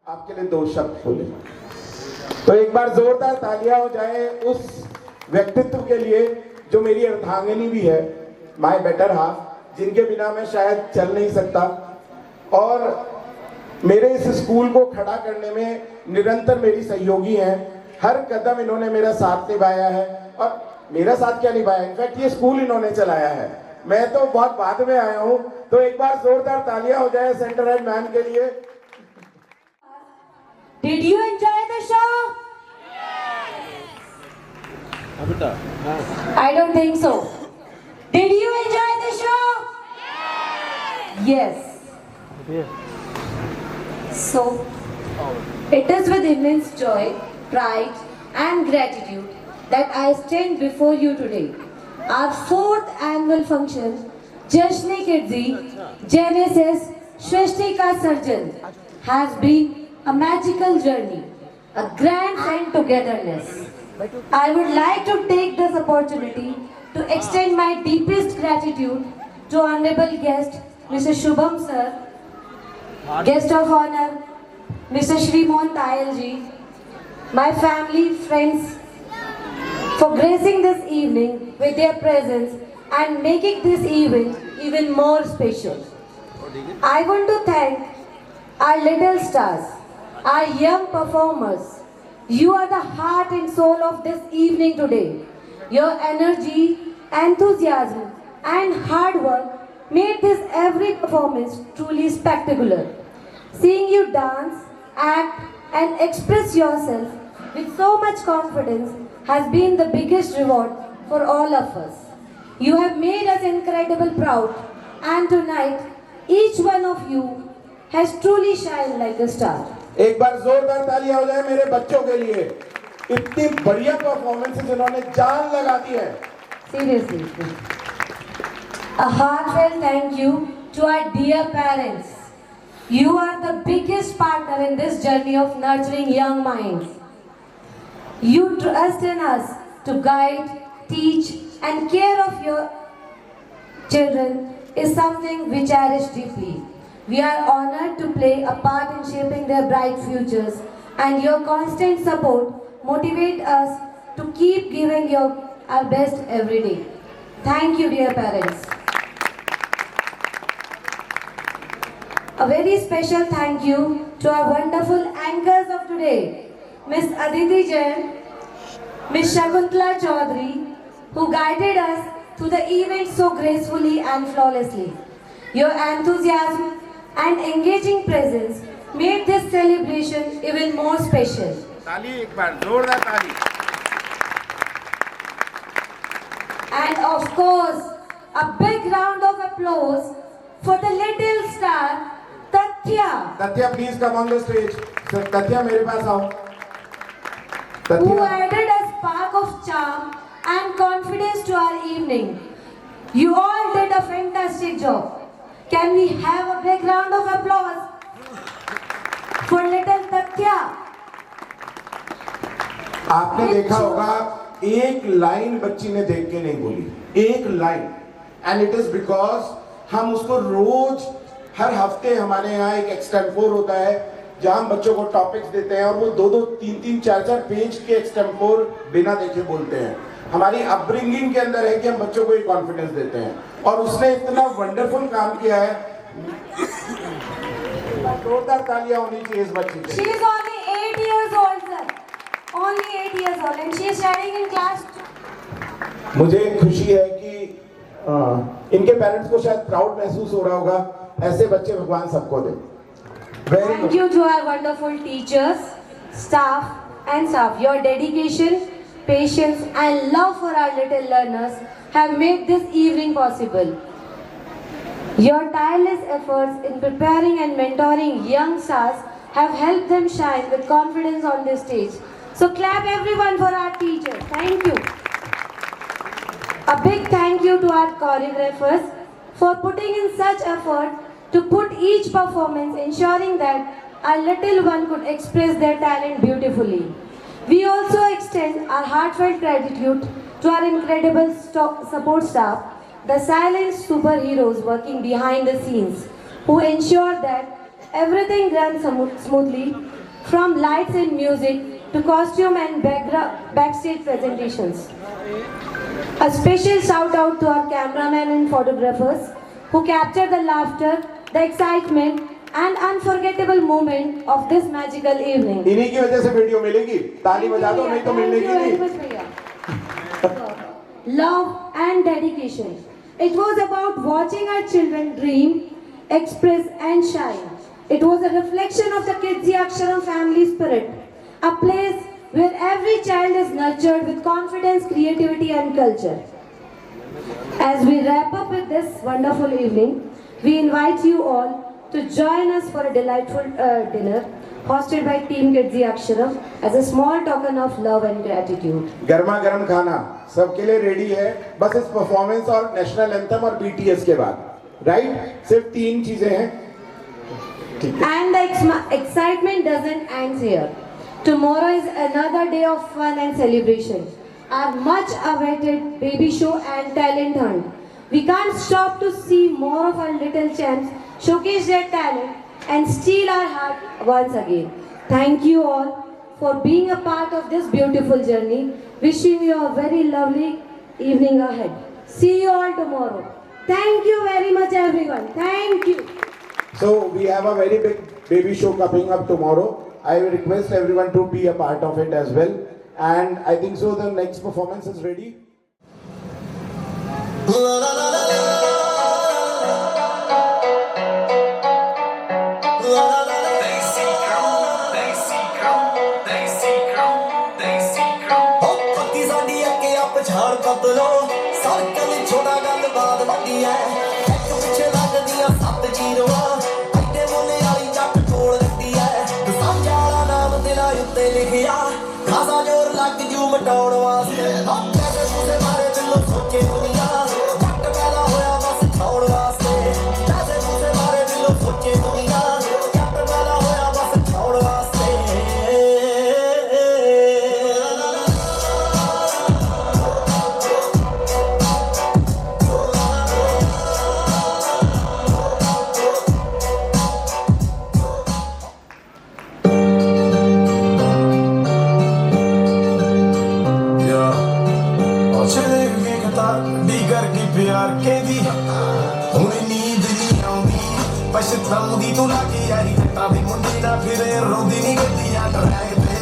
आपके लिए दो शब्द बोले तो एक बार जोरदार तालियां हो जाए उस व्यक्तित्व के लिए जो मेरी अर्धांगिनी भी है, माय बेटर हाफ, जिनके बिना मैं शायद चल नहीं सकता और मेरे इस स्कूल को खड़ा करने में निरंतर मेरी सहयोगी हैं। हर कदम इन्होंने मेरा साथ निभाया है और मेरा साथ क्या निभाया, इनफैक्ट ये स्कूल इन्होंने चलाया है, मैं तो बहुत बाद में आया हूं। तो एक बार जोरदार तालियां हो जाए सेंटर हेड मैन के लिए। Did you enjoy the show? I don't think so. Did you enjoy the show? Yes. So, it is with immense joy, pride and gratitude that I stand before you today. Our 4th annual function, Jashn-e-Kidzi Genesis Swastika Sarjan, has been a magical journey, a grand and togetherness. I would like to take this opportunity to extend my deepest gratitude to Honorable Guest, Mr. Shubham Sir, Guest of Honor, Mr. Shri Mohan Tayal Ji, my family, friends, for gracing this evening with their presence and making this event even more special. I want to thank our little stars, our young performers. You are the heart and soul of this evening today. Your energy, enthusiasm and hard work made this every performance truly spectacular. Seeing you dance, act and express yourself with so much confidence has been the biggest reward for all of us. You have made us incredibly proud and tonight each one of you has truly shined like a star. एक बार जोरदार तालियां हो जाए मेरे बच्चों के लिए, इतनी बढ़िया परफॉर्मेंस जिन्होंने जान लगा दी है। Seriously. A heartfelt thank you to our dear parents. You are the biggest partner in this journey of nurturing young minds. You trust in us to guide, teach and care of your children is something we cherish deeply. We are honored to play a part in shaping their bright futures and your constant support motivate us to keep giving our best every day. Thank you, dear parents. A very special thank you to our wonderful anchors of today, Miss Aditi Jain, Miss Shakuntala Chaudhary, who guided us through the event so gracefully and flawlessly. Your enthusiasm and engaging presence made this celebration even more special. ताली एक बार जोरदार ताली। And of course, a big round of applause for the little star Tathya. Tathya, please come on the stage. Tathya, मेरे पास आओ। Who Tathya, added a spark of charm and confidence to our evening. You all did a fantastic job. Can we have a big round of applause for little Tathya? आपने देखा होगा एक line बच्ची ने देख के नहीं बोली, एक line, and it is because हम उसको रोज हर हफ्ते हमारे यहाँ एक एक्सटेम्पोर होता है जहाँ हम बच्चों को टॉपिक्स देते हैं और वो 2-2, 3-3, 4-4 पेज के एक्सटेम्पोर बिना देखे बोलते हैं। हमारी अपब्रिंगिंग के अंदर है कि हम बच्चों को एक कॉन्फिडेंस देते हैं और उसने इतना वंडरफुल काम किया है। जोरदार तालियां होनी चाहिए इस बच्ची के। She is only 8 years old, sir. Only 8 years old and she is studying in class 2. मुझे खुशी है कि इनके पेरेंट्स को शायद प्राउड महसूस हो रहा होगा, ऐसे बच्चे भगवान सबको दे। Thank you to our wonderful teachers, staff and staff. Your dedication, patience and love for our little learners have made this evening possible. Your tireless efforts in preparing and mentoring young stars have helped them shine with confidence on this stage. So clap everyone for our teachers. Thank you. A big thank you to our choreographers for putting in such effort to put each performance, ensuring that our little one could express their talent beautifully. We also extend our heartfelt gratitude to our incredible support staff, the silent superheroes working behind the scenes, who ensure that everything runs smoothly from lights and music to costume and backstage presentations. A special shout out to our cameramen and photographers who captured the laughter, the excitement and unforgettable moment of this magical evening. इन्हीं की वजह से video मिलेगी, ताली बजा दो नहीं तो मिलने की नहीं। Love and dedication. It was about watching our children dream, express and shine. It was a reflection of the Kids Aksharam family spirit, a place where every child is nurtured with confidence, creativity and culture. As we wrap up with this wonderful evening, we invite you all to join us for a delightful dinner hosted by Team Kids Aksharam as a small token of love and gratitude. गर्मा गर्म खाना सबके लिए ready है, बस इस performance और national anthem और बीटीएस के बाद, राइट? सिर्फ 3 चीजें हैं। And the excitement doesn't end here. Tomorrow is another day of fun and celebration. Our much awaited baby show and talent hunt. We can't stop to see more of our little champs showcase their talent and steal our heart once again. Thank you all for being a part of this beautiful journey. Wishing you a very lovely evening ahead. See you all tomorrow. Thank you very much everyone. Thank you. So we have a very big baby show coming up tomorrow. I will request everyone to be a part of it as well. And I think so the next performance is ready. छोटा गल बात वड्डी है एक पिछे लगदियां 7 जीरोआं ऐडे मोले वाली जट कोल रखदी है सांझा वाला नाम तेरा उत्ते लिखिया खासा जोर लग जू मटाउण वास्ते पैसे पूसे मारे दिलों सोचे दुनिया जट पैदा होया बस खाउण वास्ते पैसे पूसे मारे दिलों सोचे दुनिया जट पैदा होया बस खाउण वास्ते ਪਛਤਾਉਂਦੀ ਤੂੰ ਲੱਗੀ ਯਾਰੀ ਜੱਟਾਂ ਦੇ ਮੁੰਡੇ ਨਾਲ ਫਿਰੇ ਰੋਂਦੀ ਨਹੀਂ ਗੱਡੀਆਂ ਡਰੈਗ ਤੇ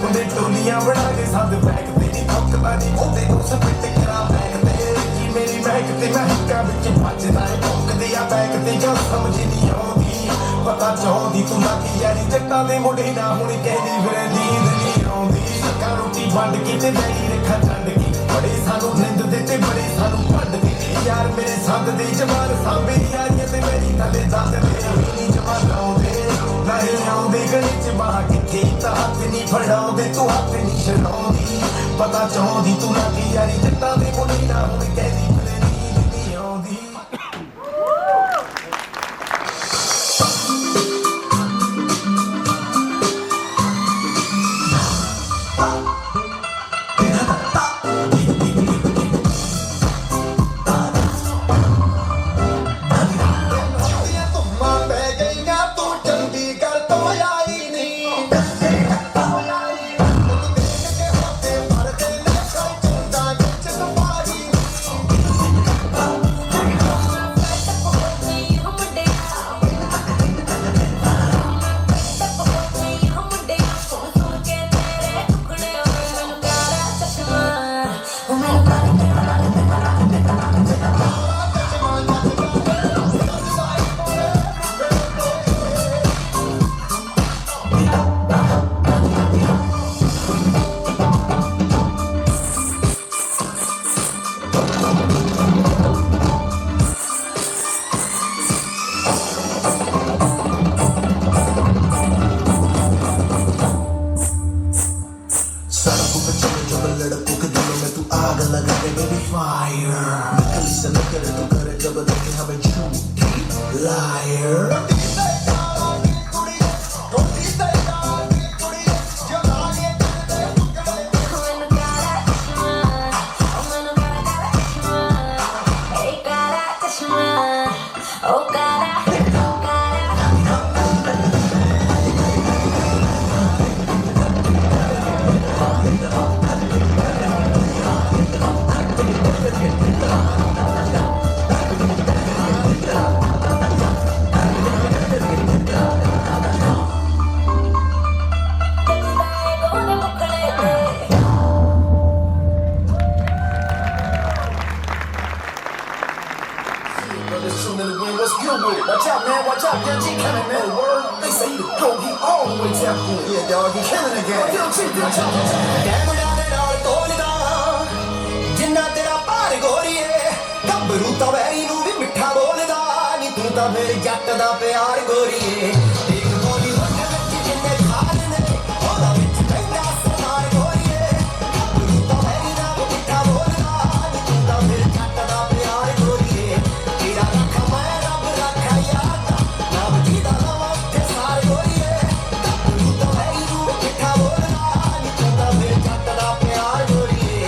ਮੁੰਡੇ ਟੋਲੀਆਂ ਬਣਾ ਕੇ ਸੱਦ ਬੈਗ ਤੇ ਨਹੀਂ ਠੋਕਦਾ ਨਹੀਂ ਉਹਦੇ ਨੂੰ ਸਪਿੱਟ ਕਰਾ ਬੈਗ ਤੇ ਕੀ ਮੇਰੀ ਬੈਗ ਤੇ ਮੈਂ ਹੱਕਾਂ ਵਿੱਚ ਭੱਜਦਾ ਏ ਠੋਕਦੇ ਆ ਬੈਗ ਤੇ ਜਾਂ ਸਮਝ ਨਹੀਂ ਆਉਂਦੀ ਪਤਾ ਚਾਹੁੰਦੀ ਤੂੰ ਲੱਗੀ ਯਾਰੀ ਜੱਟਾਂ ਦੇ ਮੁੰਡੇ ਨਾਲ ਹੁਣ ਕਹਿੰਦੀ ਫਿਰੇ ਨੀਂਦ ਨਹੀਂ ਆਉਂਦੀ ਸੱਕਾ ਰੋਟੀ ਵੰਡ ਕੇ ਤੇ ਬੈਗੀ ਰੱਖਾ ਛੱਡ ਕੇ ਬੜੇ ਸਾਨੂੰ ਨਿੰਦ ਦੇ ਤੇ ਬੜੇ ਸਾਨੂੰ ਭੰਡ ਕੇ ਯਾਰ ਮੇਰੇ ਸੰਦ ਦੇ ਜਵਾਨ ਸਾਂਭੇ ਯਾਰੀਆਂ ਤੇ ਮੇਰੀ ਥੱਲੇ ਦੱਸ ਦੇ ਨਹੀਂ ਜਵਾਨ ਆਉਂਦੇ ਨਹੀਂ ਆਉਂਦੇ ਗਲੀ ਚ ਬਾਹ ਕਿੱਥੇ ਤਾਂ ਹੱਥ ਨਹੀਂ ਫੜਾਉਂਦੇ ਤੂੰ ਹੱਥ ਨਹੀਂ ਛਡਾਉਂਦੀ ਪਤਾ ਚਾਹੁੰਦੀ ਤੂੰ ਲੱਗੀ ਯਾਰੀ ਜੱਟਾਂ ਦੇ ਮੁੰਡੇ ਨਾਲ ਹੁਣ ਕਹਿੰਦੀ ਮੇਰੇ ਨੀਂਦ ਨਹੀਂ ਆਉਂਦੀ Yeah, dog, you killing again. Camera दे नाल तोलदा जिन्ना तेरा भार गोरीए गब्बरू तां वैरी नूं भी मिठा बोलदा नी तू तां फिर जट दा प्यार गोरीए एक गोली वट विच जिन्ने खाल ने ओदा विच पैंदा सनार गोरीए गब्बरू तां वैरी नूं मिठा बोलदा नी तू तां फिर जट दा प्यार गोरीए तेरा रखा मैं रब रखा यार नाम जीदा नवा ते सार गोरीए गब्बरू तां वैरी नूं मिठा बोलदा नी तू तां फिर जट दा प्यार गोरीए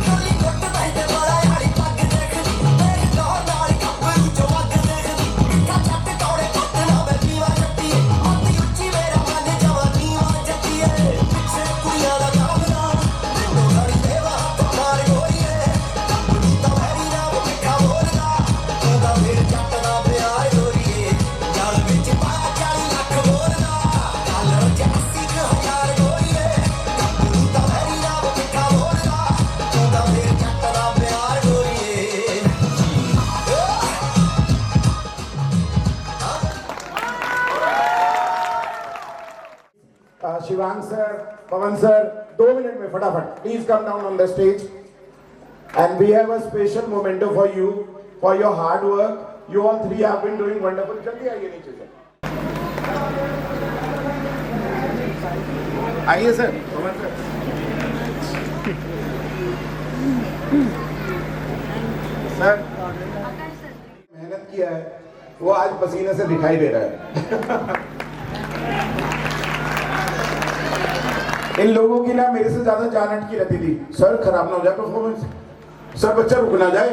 खाली गुੱਟ बहते बड़ा यारी पग देखदी मेरे दौर नाल गब्बरू जो वग देखदी मिठा जट तोड़े पट ना मैं पीवा जੱਟੀਏ मोती ਉੱਚੀ मेरा मन जवानी वा जੱਟੀਏ पिछे कुड़ियां दा काफला बिंदो घड़ी देवा मार गोरीए गब्बरू तां वैरी नाम मिठा बोलदा तू तां फिर जट दा प्यार गोरीए गल विच पाया 40 ਲੱਖ बोलदा डॉलर च 80,000 गोरीए गब्बरू तां वैरी नाम मिठा बोलदा तू तां फिर जट दा प्यार गोरीए Shivang sir, Pawan sir, 2 minute में फटाफट please come down on the stage and we have a special memento for you for your hard work. You all three have been doing wonderful. जल्दी आइए नीचे से. आइए सर, पवन सर. सर मेहनत किया है वो आज पसीने से दिखाई दे रहा है. इन लोगों की ना मेरे से ज्यादा जान अटकी रहती थी. सर खराब ना हो जाए परफॉर्मेंस, सर बच्चा रुक ना जाए,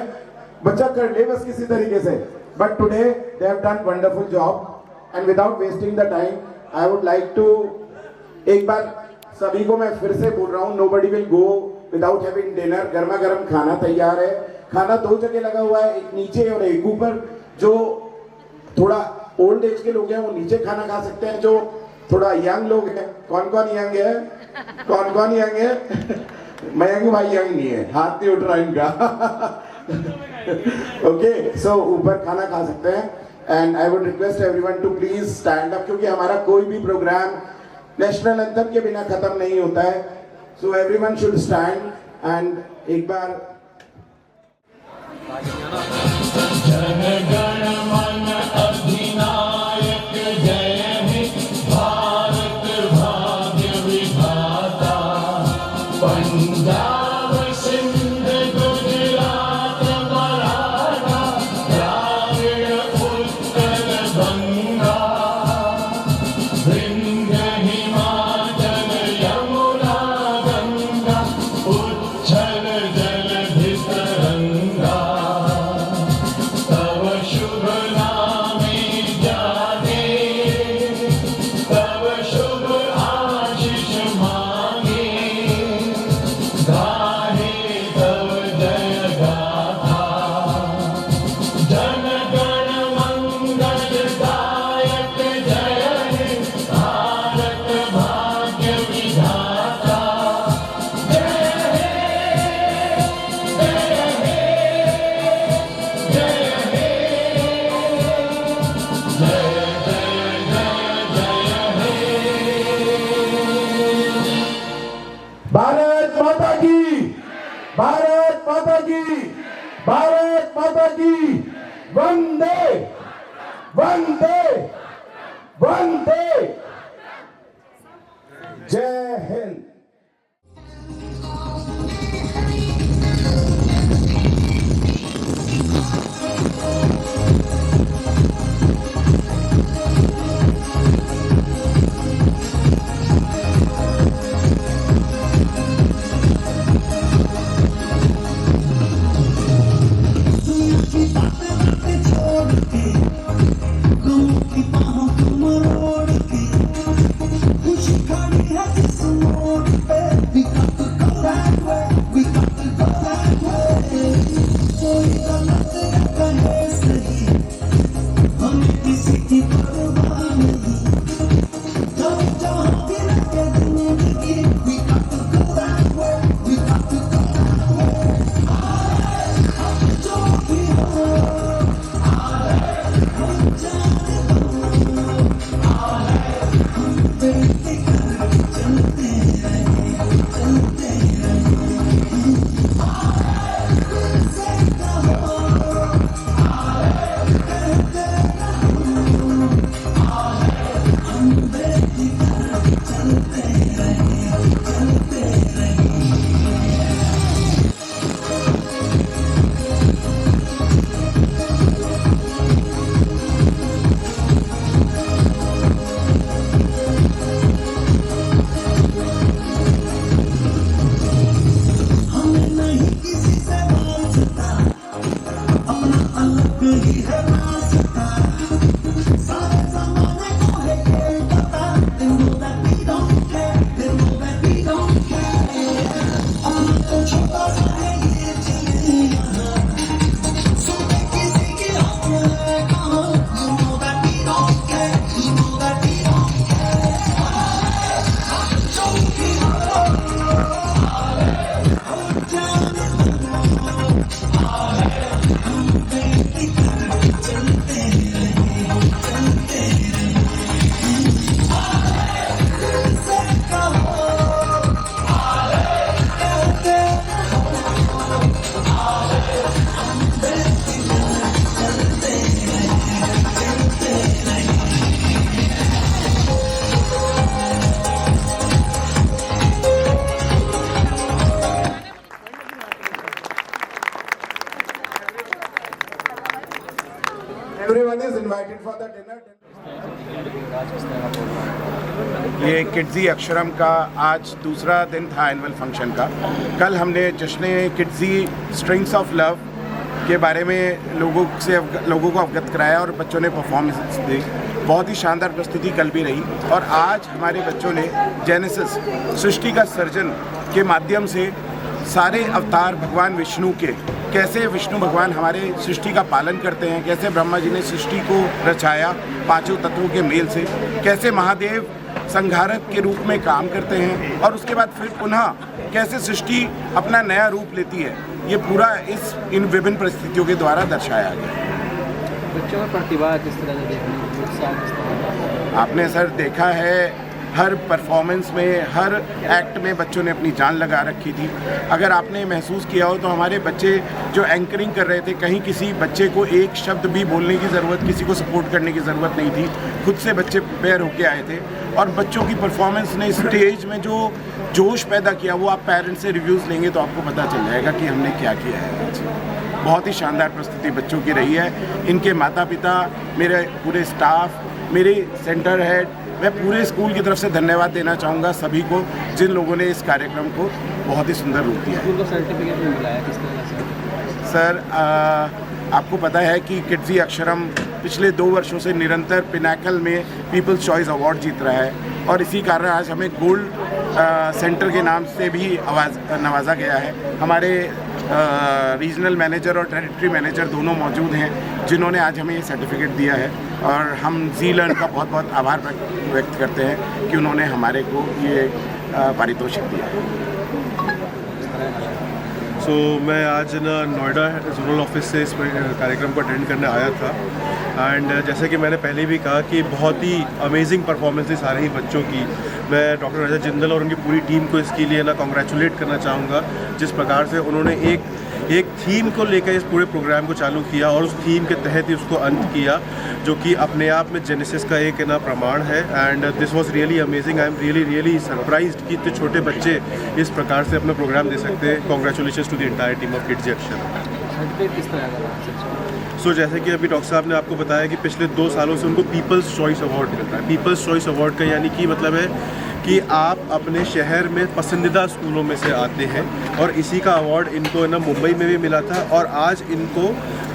बच्चा कर ले बस किसी तरीके से. But today they have done wonderful job and without wasting the time I would like to एक बार सभी को मैं फिर से बोल रहा हूँ, nobody will go without having dinner. गर्मा गर्म खाना तैयार है. खाना 2 जगह लगा हुआ है, एक नीचे और एक ऊपर. जो थोड़ा ओल्ड एज के लोग हैं वो नीचे खाना खा सकते हैं. जो थोड़ा यंग लोग हैं, कौन कौन यंग है, कौन कौन यंग है? मयंक भाई यंग नहीं है, हाथ नहीं उठ रहा इनका. ओके, सो ऊपर खाना खा सकते हैं. And I would request everyone to please stand up, क्योंकि हमारा कोई भी प्रोग्राम नेशनल एंथम के बिना खत्म नहीं होता है. So everyone should stand and एक बार जन गण मन अधिनायक जय हे भारत भाग्य विधाता पंजाब सिंध गुजरात मराठा द्राविड़ उत्कल गंगा विंध्य हिमाचल यमुना गंगा उच्छल जलधि तरंगा तव शुभ नामे जाने तव शुभ आशीष मांगे गाहे तव जय गाथा जन गण मंगल दायक जय हे भारत भाग्य विधाता जय हे जय हे जय हे जय भारत माता की, भारत माता की, भारत माता की. वंदे वंदे वंदे. जय Hind. Baby Everyone is invited for the dinner. ये किड्जी अक्षरम का आज दूसरा दिन था एनुअल फंक्शन का। कल हमने जश्न किड्जी स्ट्रिंग्स ऑफ लव के बारे में लोगों को अवगत कराया और बच्चों ने परफॉर्मेंस दी। बहुत ही शानदार प्रस्तुति कल भी रही और आज हमारे बच्चों ने जेनेसिस सृष्टि का सर्जन के माध्यम से सारे अवतार भगवान विष्णु के, कैसे विष्णु भगवान हमारे सृष्टि का पालन करते हैं, कैसे ब्रह्मा जी ने सृष्टि को रचाया पांचों तत्वों के मेल से, कैसे महादेव संहारक के रूप में काम करते हैं और उसके बाद फिर पुनः कैसे सृष्टि अपना नया रूप लेती है, ये पूरा इन विभिन्न परिस्थितियों के द्वारा दर्शाया गया। बच्चों में प्रतिभा किस तरह से देखने को उत्साह किस तरह? आपने सर देखा है हर परफॉर्मेंस में, हर एक्ट में बच्चों ने अपनी जान लगा रखी थी। अगर आपने महसूस किया हो तो हमारे बच्चे जो एंकरिंग कर रहे थे, कहीं किसी बच्चे को एक शब्द भी बोलने की ज़रूरत, किसी को सपोर्ट करने की ज़रूरत नहीं थी। खुद से बच्चे प्रिपेयर होके आए थे और बच्चों की परफॉर्मेंस ने स्टेज में जो जोश पैदा किया, वो आप पेरेंट्स से रिव्यूज़ लेंगे तो आपको पता चल जाएगा कि हमने क्या किया है। बहुत ही शानदार प्रस्तुति बच्चों की रही है। इनके माता पिता, मेरे पूरे स्टाफ, मेरे सेंटर हेड, मैं पूरे स्कूल की तरफ से धन्यवाद देना चाहूँगा सभी को जिन लोगों ने इस कार्यक्रम को बहुत ही सुंदर रूप दिया है। स्कूल को सर्टिफिकेट भी मिला है किस तरह से? सर आपको पता है कि किड्जी अक्षरम पिछले 2 वर्षों से निरंतर पिनाकल में पीपल्स चॉइस अवार्ड जीत रहा है और इसी कारण आज हमें गोल्ड सेंटर के नाम से भी नवाजा गया है। हमारे रीजनल मैनेजर और टेरिटरी मैनेजर दोनों मौजूद हैं जिन्होंने आज हमें ये सर्टिफिकेट दिया है और हम ज़ी-लर्न का बहुत बहुत आभार व्यक्त करते हैं कि उन्होंने हमारे को ये पारितोषिक दिया है। मैं आज ना नोएडा जोनल ऑफिस से इस कार्यक्रम को अटेंड करने आया था एंड जैसे कि मैंने पहले भी कहा कि बहुत ही अमेजिंग परफॉर्मेंस थी सारे ही बच्चों की। मैं डॉक्टर रजत जिंदल और उनकी पूरी टीम को इसके लिए ना कॉन्ग्रेचुलेट करना चाहूँगा, जिस प्रकार से उन्होंने एक थीम को लेकर इस पूरे प्रोग्राम को चालू किया और उस थीम के तहत ही उसको अंत किया, जो कि अपने आप में जेनेसिस का एक ना प्रमाण है and this was really amazing. I am really surprised कि इतने छोटे बच्चे इस प्रकार से अपना प्रोग्राम दे सकते हैं। Congratulations to the entire team of Kidzee Aksharam. Certificate किस तरह का? जैसे कि अभी डॉक्टर साहब ने आपको बताया कि पिछले 2 सालों से उनको पीपल्स चॉइस अवार्ड मिल रहा है। पीपल्स चॉइस अवार्ड का यानी कि मतलब है कि आप अपने शहर में पसंदीदा स्कूलों में से आते हैं और इसी का अवार्ड इनको ना मुंबई में भी मिला था और आज इनको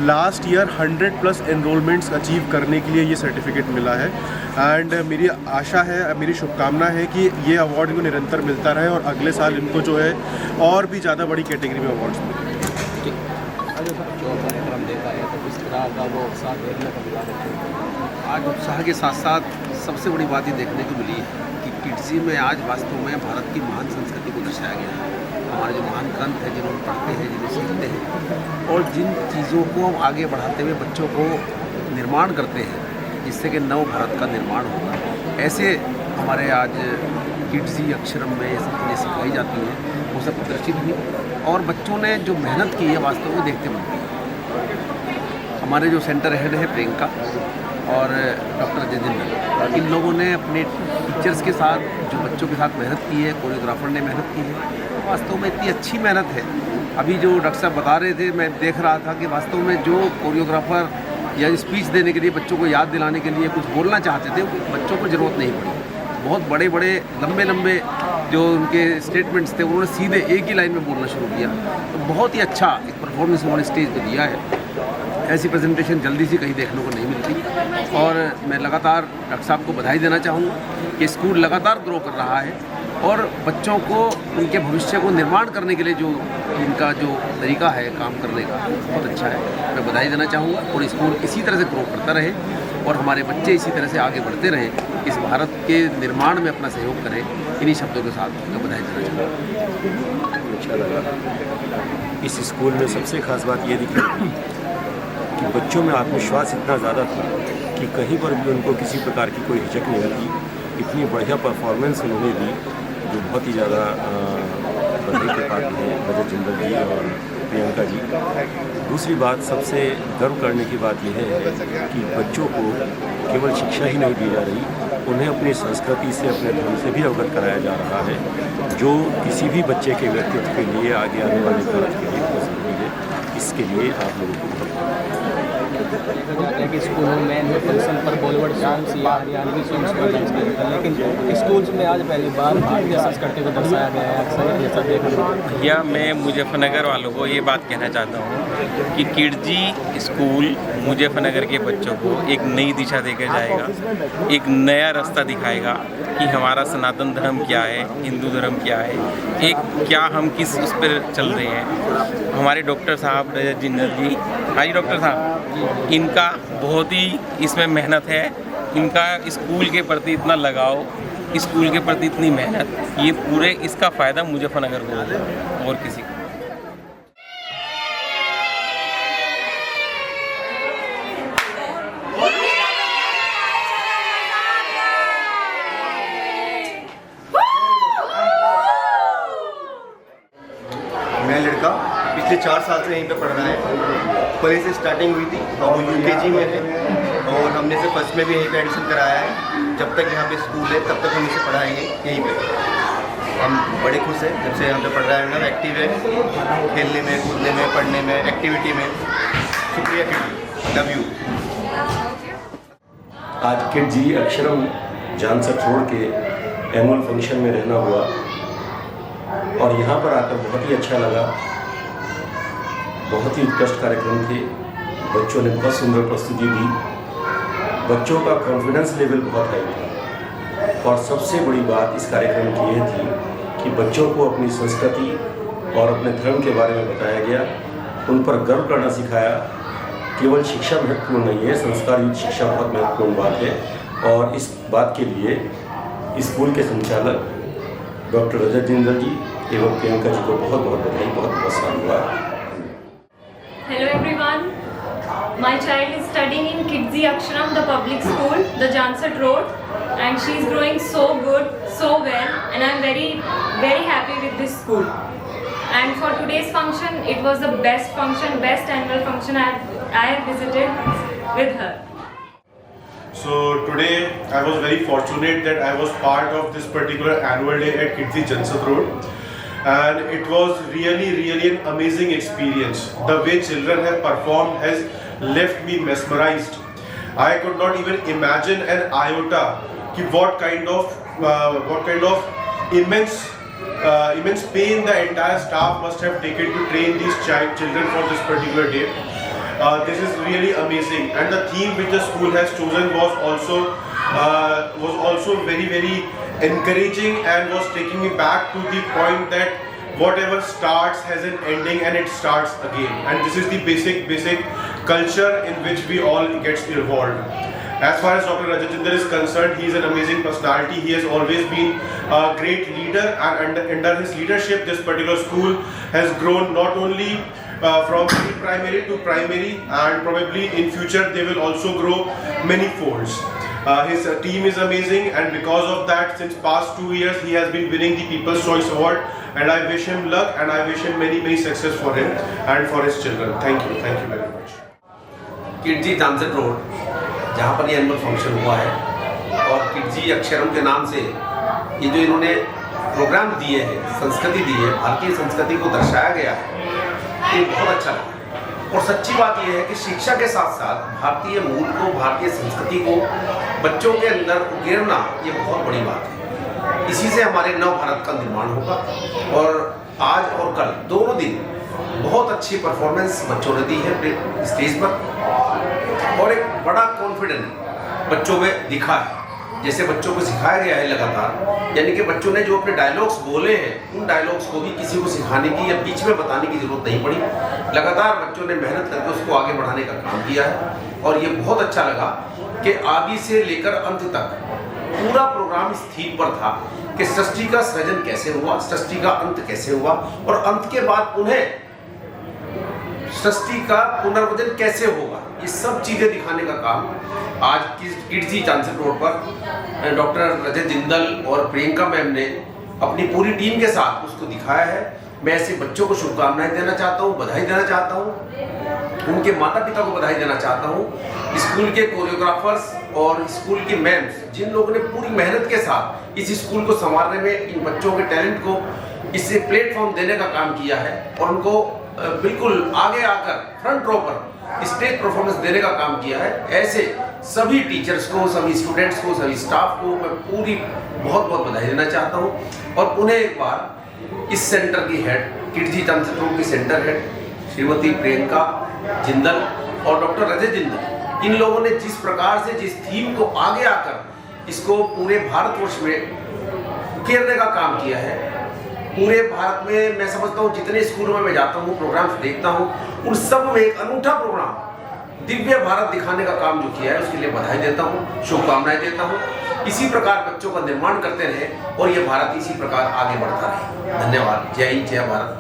लास्ट ईयर 100+ एनरोलमेंट्स अचीव करने के लिए ये सर्टिफिकेट मिला है एंड मेरी आशा है, मेरी शुभकामना है कि ये अवार्ड इनको निरंतर मिलता रहे और अगले साल इनको जो है और भी ज़्यादा बड़ी कैटेगरी में अवार्ड्स मिले। जो कार्यक्रम देखा है तो किस तरह का वो उत्साह देखने को मिला बच्चों को? आज उत्साह के साथ साथ सबसे बड़ी बात ये देखने को मिली कि किड्जी में आज वास्तव में भारत की महान संस्कृति को दर्शाया गया है। हमारे जो महान ग्रंथ हैं जिन्होंने पढ़ते हैं, जिन्हें सीखते हैं और जिन चीज़ों को हम आगे बढ़ाते हुए बच्चों को निर्माण करते हैं जिससे कि नव भारत का निर्माण होगा, ऐसे हमारे आज किड्जी अक्षरम में ये सब चीज़ें सिखाई जाती हैं, वो सब प्रदर्शित हुई और बच्चों ने जो मेहनत की है वास्तव में देखते बनती है। हमारे जो सेंटर हेड है प्रियंका और डॉक्टर अजय जिंदल, इन लोगों ने अपने टीचर्स के साथ जो बच्चों के साथ मेहनत की है, कोरियोग्राफर ने मेहनत की है, वास्तव में इतनी अच्छी मेहनत है। अभी जो डॉक्टर साहब बता रहे थे, मैं देख रहा था कि वास्तव में जो कोरियोग्राफर या स्पीच देने के लिए बच्चों को याद दिलाने के लिए कुछ बोलना चाहते थे, बच्चों को ज़रूरत नहीं पड़ी। बहुत बड़े बड़े लंबे लंबे जो उनके स्टेटमेंट्स थे, उन्होंने सीधे एक ही लाइन में बोलना शुरू किया। तो बहुत ही अच्छा एक परफॉर्मेंस उन्होंने स्टेज पे दिया है। ऐसी प्रेजेंटेशन जल्दी से कहीं देखने को नहीं मिलती। और मैं लगातार डॉक्टर साहब को बधाई देना चाहूँगा कि स्कूल लगातार ग्रो कर रहा है और बच्चों को उनके भविष्य को निर्माण करने के लिए जो इनका जो तरीका है काम करने का, बहुत अच्छा है। मैं बधाई देना चाहूँगा और स्कूल इसी तरह से ग्रो करता रहे और हमारे बच्चे इसी तरह से आगे बढ़ते रहें, इस भारत के निर्माण में अपना सहयोग करें। इन्हीं शब्दों के साथ मैं बधाई देना चाहूँगा। अच्छा लगा। इस स्कूल में सबसे खास बात ये दिखी कि बच्चों में आत्मविश्वास इतना ज़्यादा था कि कहीं पर भी उनको किसी प्रकार की कोई हिचक नहीं थी। इतनी बढ़िया परफॉर्मेंस उन्होंने दी जो बहुत ही ज़्यादा बधाई के पात्र हैं रजत जिंदल जी और प्रियंका जी। दूसरी बात, सबसे गर्व करने की बात यह है कि बच्चों को केवल शिक्षा ही नहीं दी जा रही, उन्हें अपनी संस्कृति से, अपने धर्म से भी अवगत कराया जा रहा है, जो किसी भी बच्चे के व्यक्तित्व के लिए, आगे आने वाले भारत के लिए बहुत ज़रूरी है। इसके लिए आप लोगों को देखा जाता है कि स्कूलों में फंक्शन पर बॉलीवुड सॉन्ग्स या हरियाणवी सॉन्ग्स पर डांस किया जाता है, लेकिन स्कूल्स में आज पहली बार भारतीय संस्कृति को दर्शाया गया है। अक्सर ऐसा देखने को भैया, मैं मुजफ्फरनगर वालों को ये बात कहना चाहता हूँ कि किडजी स्कूल मुजफ्फरनगर के बच्चों को एक नई दिशा देकर जाएगा, एक नया रास्ता दिखाएगा कि हमारा सनातन धर्म क्या है, हिंदू धर्म क्या है, एक क्या हम किस उस पर चल रहे हैं। हमारे डॉक्टर साहब रजत जिंदल जी, हाँ जी डॉक्टर साहब, इनका बहुत ही इसमें मेहनत है, इनका स्कूल के प्रति इतना लगाव, स्कूल के प्रति इतनी मेहनत, ये पूरे इसका फ़ायदा मुजफ्फरनगर को होगा और किसी को। मैं लड़का पिछले 4 साल से यहीं पे पढ़ रहा है। पहले से स्टार्टिंग हुई थी, अब वो यूकेजी में है और हमने से फर्स्ट में भी यहीं पे एडमिशन कराया है। जब तक यहाँ पे स्कूल है तब तक हम इसे पढ़ाएंगे यहीं पे। हम बड़े खुश हैं जब से यहाँ पे पढ़ रहा है। एक्टिव है, खेलने में, कूदने में, पढ़ने में, एक्टिविटी में। शुक्रिया किड, लव यू। आज किडजी अक्षरम जानसठ रोड के एनुअल फंक्शन में रहना हुआ और यहाँ पर आकर बहुत ही अच्छा लगा। बहुत ही उत्कृष्ट कार्यक्रम थे, बच्चों ने बहुत सुंदर प्रस्तुति दी, बच्चों का कॉन्फिडेंस लेवल बहुत हाई था। और सबसे बड़ी बात इस कार्यक्रम की यह थी कि बच्चों को अपनी संस्कृति और अपने धर्म के बारे में बताया गया, उन पर गर्व करना सिखाया। केवल शिक्षा महत्वपूर्ण नहीं है, संस्कार युक्त शिक्षा बहुत महत्वपूर्ण बात है। और इस बात के लिए स्कूल के संचालक डॉक्टर रजत जिंदल जी एवं प्रियंका जी को बहुत बहुत बधाई, बहुत बहुत साधुवाद। Hello everyone, my child is studying in Kidzi Aksharam, the public school, the Jansat Road, and she is growing so good, so well, and I am very happy with this school. And for today's function, it was the best function, best annual function I have visited with her. So today I was very fortunate that I was part of this particular annual day at Kidzi Jansat Road, and it was really an amazing experience. The way children have performed has left me mesmerized. I could not even imagine an iota ki what kind of immense pain the entire staff must have taken to train these children for this particular day. This is really amazing, and the theme which the school has chosen was also very encouraging and was taking me back to the point that whatever starts has an ending and it starts again, and this is the basic culture in which we all gets involved. As far as Dr. Rajat Jindal is concerned, he is an amazing personality. He has always been a great leader, and under his leadership this particular school has grown not only from pre-primary to primary, and probably in future they will also grow many folds. His team is amazing, and because of that, since past 2 years he has been winning the People's Choice Award, and I wish him luck, and I wish him many success for him and for his children. Thank you very much. Kidzi Jansat Road जहाँ पर ये annual function हुआ है और Kidzy अक्षरम के नाम से ये जो इन्होंने प्रोग्राम दिए हैं, संस्कृति दी है, भारतीय संस्कृति को दर्शाया गया है, ये बहुत अच्छा लगा। और सच्ची बात यह है कि शिक्षा के साथ साथ भारतीय मूल को, भारतीय संस्कृति को बच्चों के अंदर उकेरना ये बहुत बड़ी बात है। इसी से हमारे नव भारत का निर्माण होगा। और आज और कल दोनों दिन बहुत अच्छी परफॉर्मेंस बच्चों ने दी है स्टेज पर और एक बड़ा कॉन्फिडेंस बच्चों में दिखा है। जैसे बच्चों को सिखाया गया है लगातार, यानी कि बच्चों ने जो अपने डायलॉग्स बोले हैं उन डायलॉग्स को भी किसी को सिखाने की या बीच में बताने की जरूरत नहीं पड़ी। लगातार बच्चों ने मेहनत करके उसको आगे बढ़ाने का काम किया है और ये बहुत अच्छा लगा कि आदि से लेकर अंत तक पूरा प्रोग्राम इस थीम पर था कि सृष्टि का सृजन कैसे हुआ, सृष्टि का अंत कैसे हुआ और अंत के बाद उन्हें सृष्टि का पुनर्वजन कैसे होगा, ये सब चीजें दिखाने का काम आज किड्जी चांसर रोड पर डॉक्टर रजत जिंदल और प्रियंका मैम ने अपनी पूरी टीम के साथ उसको दिखाया है। मैं ऐसे बच्चों को शुभकामनाएं देना चाहता हूँ, बधाई देना चाहता हूँ, उनके माता पिता को बधाई देना चाहता हूँ, स्कूल के कोरियोग्राफर्स और स्कूल की मैम्स जिन लोगों ने पूरी मेहनत के साथ इस स्कूल को संवारने में इन बच्चों के टैलेंट को इसे प्लेटफॉर्म देने का काम किया है और उनको बिल्कुल आगे आकर फ्रंट रो पर स्टेज परफॉर्मेंस देने का काम किया है। ऐसे सभी टीचर्स को, सभी स्टूडेंट्स को, सभी स्टाफ को मैं पूरी बहुत बहुत बधाई देना चाहता हूँ और उन्हें एक बार इस सेंटर की हेड, किड्जी चांसर रोड की सेंटर हेड श्रीमती प्रियंका जिंदल और डॉक्टर रजत जिंदल, इन लोगों ने जिस प्रकार से जिस थीम को आगे आकर इसको पूरे भारतवर्ष में उकेरने का काम किया है, पूरे भारत में मैं समझता हूँ जितने स्कूलों में मैं जाता हूँ, प्रोग्राम्स देखता हूँ, उन सब में एक अनूठा प्रोग्राम दिव्य भारत दिखाने का काम जो किया है उसके लिए बधाई देता हूँ, शुभकामनाएं देता हूँ। इसी प्रकार बच्चों का निर्माण करते रहे और ये भारत इसी प्रकार आगे बढ़ता रहे। धन्यवाद। जय हिंद, जय भारत।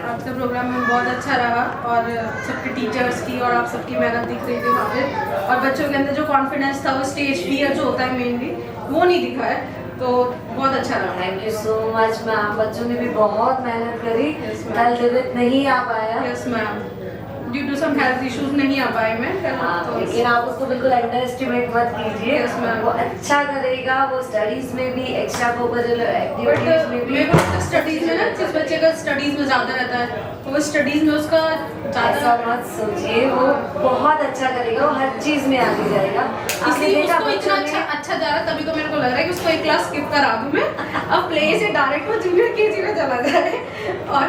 आज का प्रोग्राम में बहुत अच्छा रहा और सबके टीचर्स की और आप सबकी मेहनत दिख रही थी वहाँ पे और बच्चों के अंदर जो कॉन्फिडेंस था, वो स्टेज फियर जो होता है मेनली, वो नहीं दिखा है, तो बहुत अच्छा रहा। Thank you so much ma'am. बच्चों ने भी बहुत मेहनत करी। कल दिव्य नहीं आ पाया। Yes ma'am, due to some health issues नहीं आ पाए मैं कल। लेकिन आप उसको बिल्कुल अंडर एस्टिमेट मत कीजिए। वो अच्छा करेगा, वो स्टडीज में भी, एक्स्ट्रा करिकुलर एक्टिविटीज में भी। स्टडीज में ना, जिस बच्चे का स्टडीज में ज़्यादा रहता है वो स्टडीज में उसका ऐसा मत सोचिए, वो बहुत अच्छा करेगा, वो हर चीज में आगे जाएगा। इसलिए उसको इतना अच्छा जा रहा, तभी तो मेरे को लग रहा है कि उसको एक क्लास स्किप करा दूं मैं, अब प्ले से डायरेक्ट वो जूनियर केजी में चला जाए और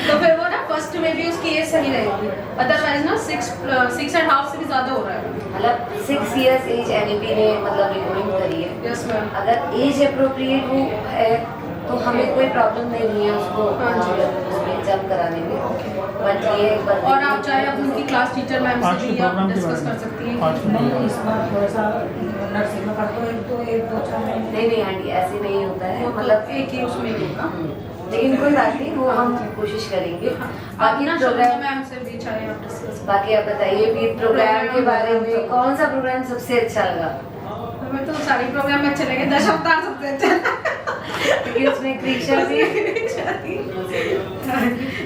तो फिर वो ना फर्स्ट में भी उसकी एज सही रहेगी। अदरवाइज ना 6.5 से भी ज़्यादा हो रहा है। मतलब 6 years एज एनईपी ने मतलब रिकमेंड करी है। Yes ma'am. अगर एज अप्रोप्रिएट वो है तो हमें कोई प्रॉब्लम नहीं है उसको जब कराने में। बट ये और आप चाहे आप उनकी क्लास टीचर मैम से भी आप डिस्कस कर सकती हैं। नहीं आंटी, ऐसे नहीं होता है, मतलब एक ही उसमें ही होगा, लेकिन कोई बात नहीं, वो हम कोशिश करेंगे। बाकी प्रोग्राम मैम से भी चाहे आप डिस्कस। बाकी आप बताइए भी प्रोग्राम के बारे में, कौन सा प्रोग्राम सबसे अच्छा लगा? हमें तो सारे प्रोग्राम अच्छे लगे, 10 अवतार सबसे अच्छा क्योंकि उसमें क्रिएशन थी।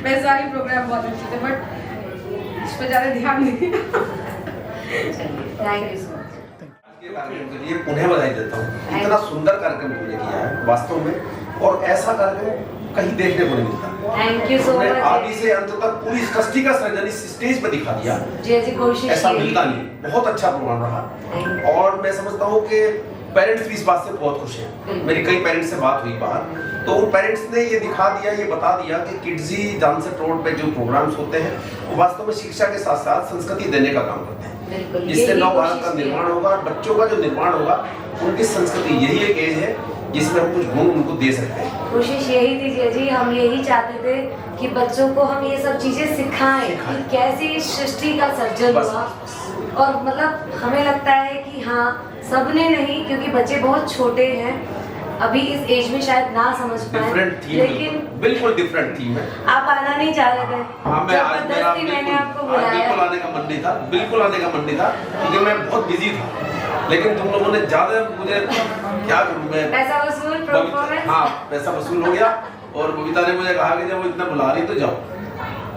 मैं सारी प्रोग्राम बहुत अच्छे थे, बट इस पर ज़्यादा ध्यान नहीं। Thank you so much. कार्यक्रम के लिए उन्हें बधाई देता हूँ। इतना सुंदर कार्यक्रम तुमने किया है वास्तव में, और ऐसा कार्यक्रम कहीं देखने को नहीं मिलता। Thank you so much. आदि से अंत तक पूरी सृष्टि का सृजन इस स्टेज पर दिखा दिया। जी कोशिश ऐसा मिलता नहीं। बहुत अच्छा प्रोग्राम रहा और मैं समझता हूँ कि पेरेंट्स भी इस बात से बहुत खुश हैं। मेरी कई पेरेंट्स से बात हुई बाहर, तो उन पेरेंट्स ने ये दिखा दिया, ये बता दिया कि किड्जी चांसर रोड पे जो प्रोग्राम्स होते हैं वो वास्तव में शिक्षा के साथ साथ संस्कृति देने का काम करते हैं, जिससे नव भारत का निर्माण होगा। बच्चों का जो निर्माण होगा, उनकी संस्कृति यही एक एज है जिसमें हम कुछ गुण उनको दे सकते हैं। कोशिश यही थी जी, हम यही चाहते थे कि बच्चों को हम ये सब चीजें सिखाएं कि कैसे इस सृष्टि का सर्जन हुआ। और मतलब हमें लगता है कि हाँ, सबने नहीं, क्योंकि बच्चे बहुत छोटे हैं अभी, इस एज में शायद ना समझ पाए, लेकिन बिल्कुल डिफरेंट थीम है। आप आना नहीं चाह रहे थे? हाँ, मैं आज मैंने आपको बुलाया। बिल्कुल आने का मन नहीं था, बिल्कुल आने का मन नहीं था, क्योंकि मैं बहुत बिजी था। लेकिन तुम लोगों ने ज्यादा, मुझे क्या करूं मैं, पैसा वसूल परफॉर्मेंस। हाँ, पैसा वसूल हो गया और बबीता ने मुझे कहा कि जब वो इतना बुला रही तो जाओ।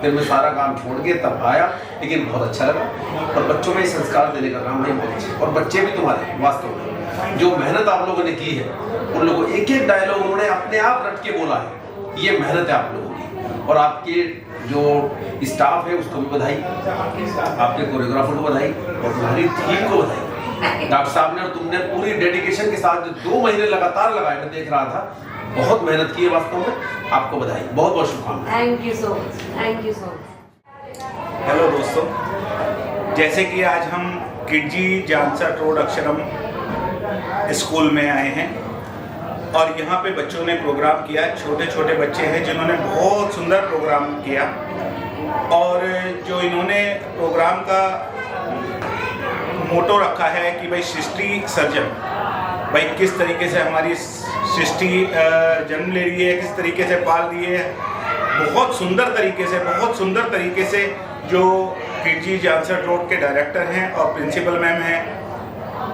फिर मैं सारा काम छोड़ के तब आया, लेकिन बहुत अच्छा लगा। और बच्चों में संस्कार देने का काम है बहुत अच्छा। और बच्चे भी तुम्हारे वास्तव में जो मेहनत आप लोगों ने की है, उन लोगों एक एक डायलॉग उन्होंने अपने आप रट के बोला है, ये मेहनत है आप लोगों की। और आपके जो स्टाफ है उसको भी बधाई, आपके कोरियोग्राफर को बधाई और तुम्हारी टीम को बधाई। डॉक्टर साहब ने और तुमने पूरी डेडिकेशन के साथ जो 2 महीने लगातार लगाए, मैं देख रहा था, बहुत मेहनत की है वास्तव में। आपको बधाई, बहुत बहुत शुभकामनाएं। Thank you so much, thank you so much. Hello दोस्तों, जैसे कि आज हम किडजी जानसठ रोड अक्षरम स्कूल में आए हैं और यहाँ पे बच्चों ने प्रोग्राम किया। छोटे छोटे बच्चे हैं जिन्होंने बहुत सुंदर प्रोग्राम किया और जो इन्होंने प्रोग्राम का मोटो रखा है कि भाई सृष्टि सर्जन, भाई किस तरीके से हमारी सृष्टि जन्म ले रही है, किस तरीके से पाल रही है, बहुत सुंदर तरीके से जो किडजी जानसठ रोड के डायरेक्टर हैं और प्रिंसिपल मैम हैं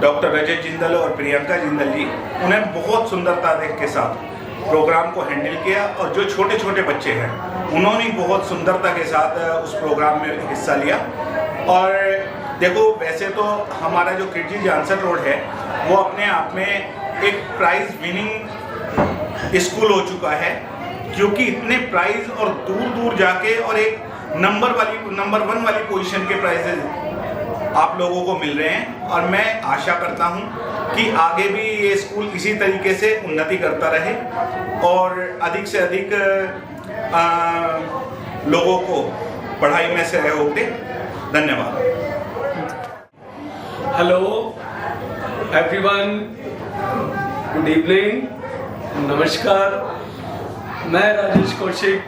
डॉक्टर रजत जिंदल और प्रियंका जिंदल जी, उन्हें बहुत सुंदरता के साथ प्रोग्राम को हैंडल किया। और जो छोटे छोटे बच्चे हैं उन्होंने बहुत सुंदरता के साथ उस प्रोग्राम में हिस्सा लिया। और देखो, वैसे तो हमारा जो किडजी जानसठ रोड है वो अपने आप में एक प्राइज विनिंग स्कूल हो चुका है, क्योंकि इतने प्राइज और दूर दूर जाके और एक नंबर 1 वाली पोजीशन के प्राइजेज आप लोगों को मिल रहे हैं। और मैं आशा करता हूं कि आगे भी ये स्कूल इसी तरीके से उन्नति करता रहे और अधिक से अधिक लोगों को पढ़ाई में सहयोग दे। धन्यवाद। हेलो एवरीवन, गुड इवनिंग, नमस्कार। मैं राजेश कौशिक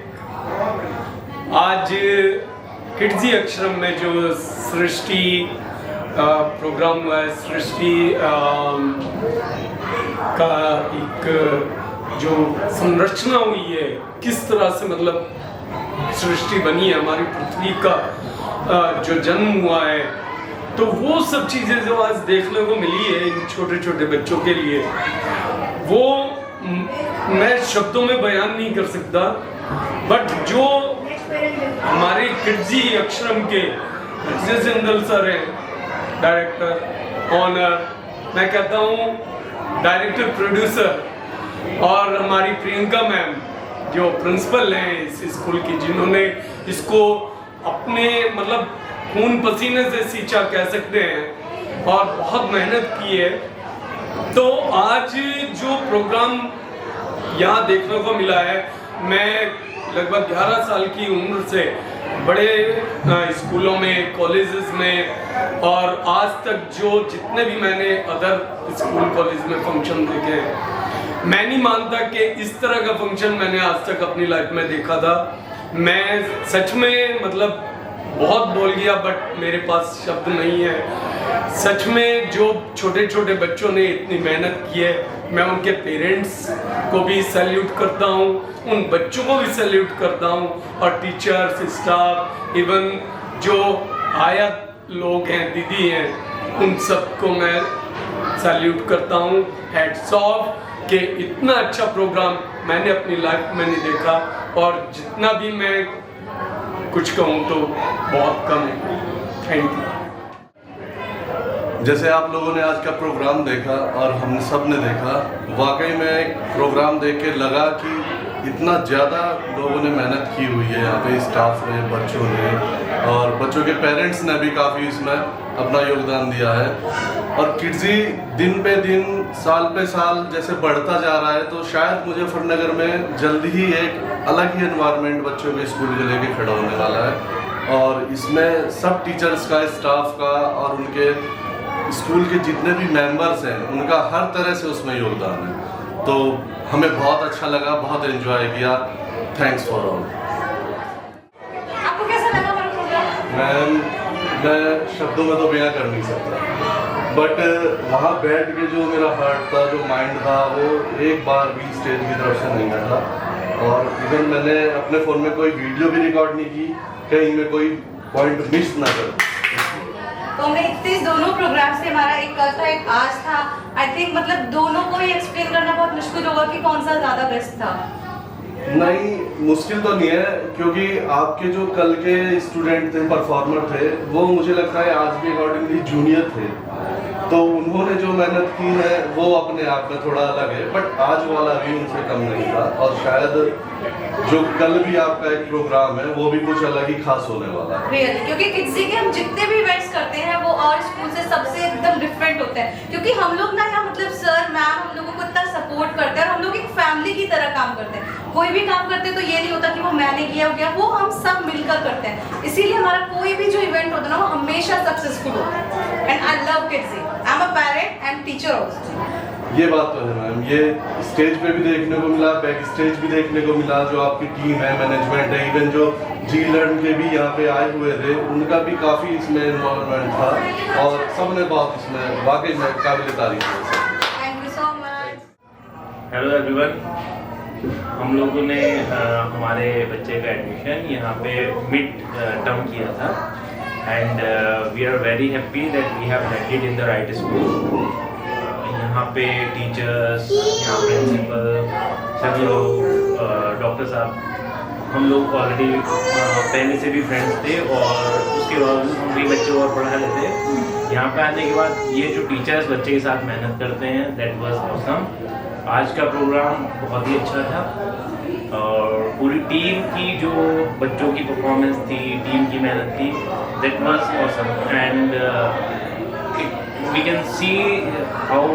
आज किडजी अक्षरम में जो सृष्टि प्रोग्राम हुआ है, सृष्टि का एक जो संरचना हुई है, किस तरह से मतलब सृष्टि बनी है, हमारी पृथ्वी का जो जन्म हुआ है, तो वो सब चीज़ें जो आज देखने को मिली है इन छोटे छोटे बच्चों के लिए, वो मैं शब्दों में बयान नहीं कर सकता। बट जो हमारे किडजी अक्षरम के रजत जिंदल सर हैं, डायरेक्टर ऑनर, मैं कहता हूँ डायरेक्टर प्रोड्यूसर, और हमारी प्रियंका मैम जो प्रिंसिपल हैं इस स्कूल की, जिन्होंने इसको अपने मतलब खून पसीने से सींचा कह सकते हैं और बहुत मेहनत की है। तो आज जो प्रोग्राम यहाँ देखने को मिला है, मैं लगभग 11 साल की उम्र से बड़े स्कूलों में, कॉलेजेस में और आज तक जो जितने भी मैंने अदर स्कूल कॉलेज में फंक्शन देखे, मैं नहीं मानता कि इस तरह का फंक्शन मैंने आज तक अपनी लाइफ में देखा था। मैं सच में मतलब बहुत बोल गया, बट मेरे पास शब्द नहीं है। सच में जो छोटे छोटे बच्चों ने इतनी मेहनत की है, मैं उनके पेरेंट्स को भी सैल्यूट करता हूँ, उन बच्चों को भी सैल्यूट करता हूँ, और टीचर्स, स्टाफ, इवन जो आया लोग हैं, दीदी हैं, उन सबको मैं सैल्यूट करता हूँ। हैट्स ऑफ कि इतना अच्छा प्रोग्राम मैंने अपनी लाइफ में नहीं देखा, और जितना भी मैं कुछ कहूँ तो बहुत कम है। Thank you. जैसे आप लोगों ने आज का प्रोग्राम देखा और हम सब ने देखा, वाकई में एक प्रोग्राम देख के लगा कि इतना ज़्यादा लोगों ने मेहनत की हुई है यहाँ पे, स्टाफ ने, बच्चों ने, और बच्चों के पेरेंट्स ने भी काफ़ी इसमें अपना योगदान दिया है। और किडजी दिन पे दिन, साल पे साल जैसे बढ़ता जा रहा है, तो शायद मुजफ्फरनगर में जल्दी ही एक अलग ही एनवायरनमेंट बच्चों के स्कूल के लेके खड़ा होने वाला है। और इसमें सब टीचर्स का, स्टाफ का और उनके स्कूल के जितने भी मेंबर्स हैं, उनका हर तरह से उसमें योगदान है। तो हमें बहुत अच्छा लगा, बहुत एंजॉय किया। Thanks for all. आपको कैसा लगा हमारा प्रोग्राम? मैम, मैं शब्दों में तो बयां कर नहीं सकता, बट वहाँ बैठ के जो मेरा हार्ट था, जो माइंड था, वो एक बार भी स्टेज की तरफ से नहीं हटा। और इवन मैंने अपने फ़ोन में कोई वीडियो भी रिकॉर्ड नहीं की, कहीं में कोई पॉइंट मिस ना करूँ। तो हमने इतने दोनों प्रोग्राम से, हमारा एक कल था, एक आज था, आई थिंक मतलब दोनों को ही एक्सप्लेन करना बहुत मुश्किल होगा कि कौन सा ज़्यादा बेस्ट था। नहीं, मुश्किल तो नहीं है, क्योंकि आपके जो कल के स्टूडेंट थे, परफॉर्मर थे, वो मुझे लगता है आज भी अकॉर्डिंगली जूनियर थे, तो उन्होंने जो मेहनत की है वो अपने आप में थोड़ा अलग है, बट आज वाला भी उनसे कम नहीं था। और शायद जो कल भी आपका एक प्रोग्राम है वो भी कुछ अलग ही खास होने वाला है। रियली, क्योंकि किड्जी के हम जितने भी इवेंट्स करते हैं वो और स्कूल से सबसे एकदम डिफरेंट होते हैं, क्योंकि हम लोग ना यहाँ मतलब सर मैम हम लोगों को इतना सपोर्ट करते हैं और हम लोग एक फैमिली की तरह काम करते हैं। कोई भी काम करते हैं तो ये नहीं होता कि वो मैंने किया हो गया, वो हम सब मिलकर करते हैं, इसीलिए हमारा कोई भी जो इवेंट होता है ना वो हमेशा सक्सेसफुल होता है। And I love Kidzy, I am a parent and teacher also. ये बात तो है मैम, ये स्टेज पे भी देखने को मिला, बैक स्टेज भी देखने को मिला, जो आपकी टीम है, मैनेजमेंट है, इवन जो जी लर्न के भी यहाँ पे आए हुए थे उनका भी काफ़ी इसमें इन्वॉल्वमेंट था और सबने बहुत इसमें वाकई में काबिल तारीफ है। Thank you so much. Hello everyone, हम लोगों ने हमारे बच्चे का एडमिशन यहाँ पे मिड टर्म किया था and we are very happy that we have landed in the right school. यहाँ पे टीचर्स, यहाँ प्रिंसिपल, सभी लोग, डॉक्टर साहब, हम लोग ऑलरेडी पहले से भी फ्रेंड्स थे और उसके बाद हम भी बच्चों और पढ़ा लेते। यहाँ पे आने के बाद ये जो टीचर्स बच्चे के साथ मेहनत करते हैं, दैट वाज ऑसम। आज का प्रोग्राम बहुत ही अच्छा था और पूरी टीम की जो बच्चों की परफॉर्मेंस थी, टीम की मेहनत थी, that was awesome and we can see how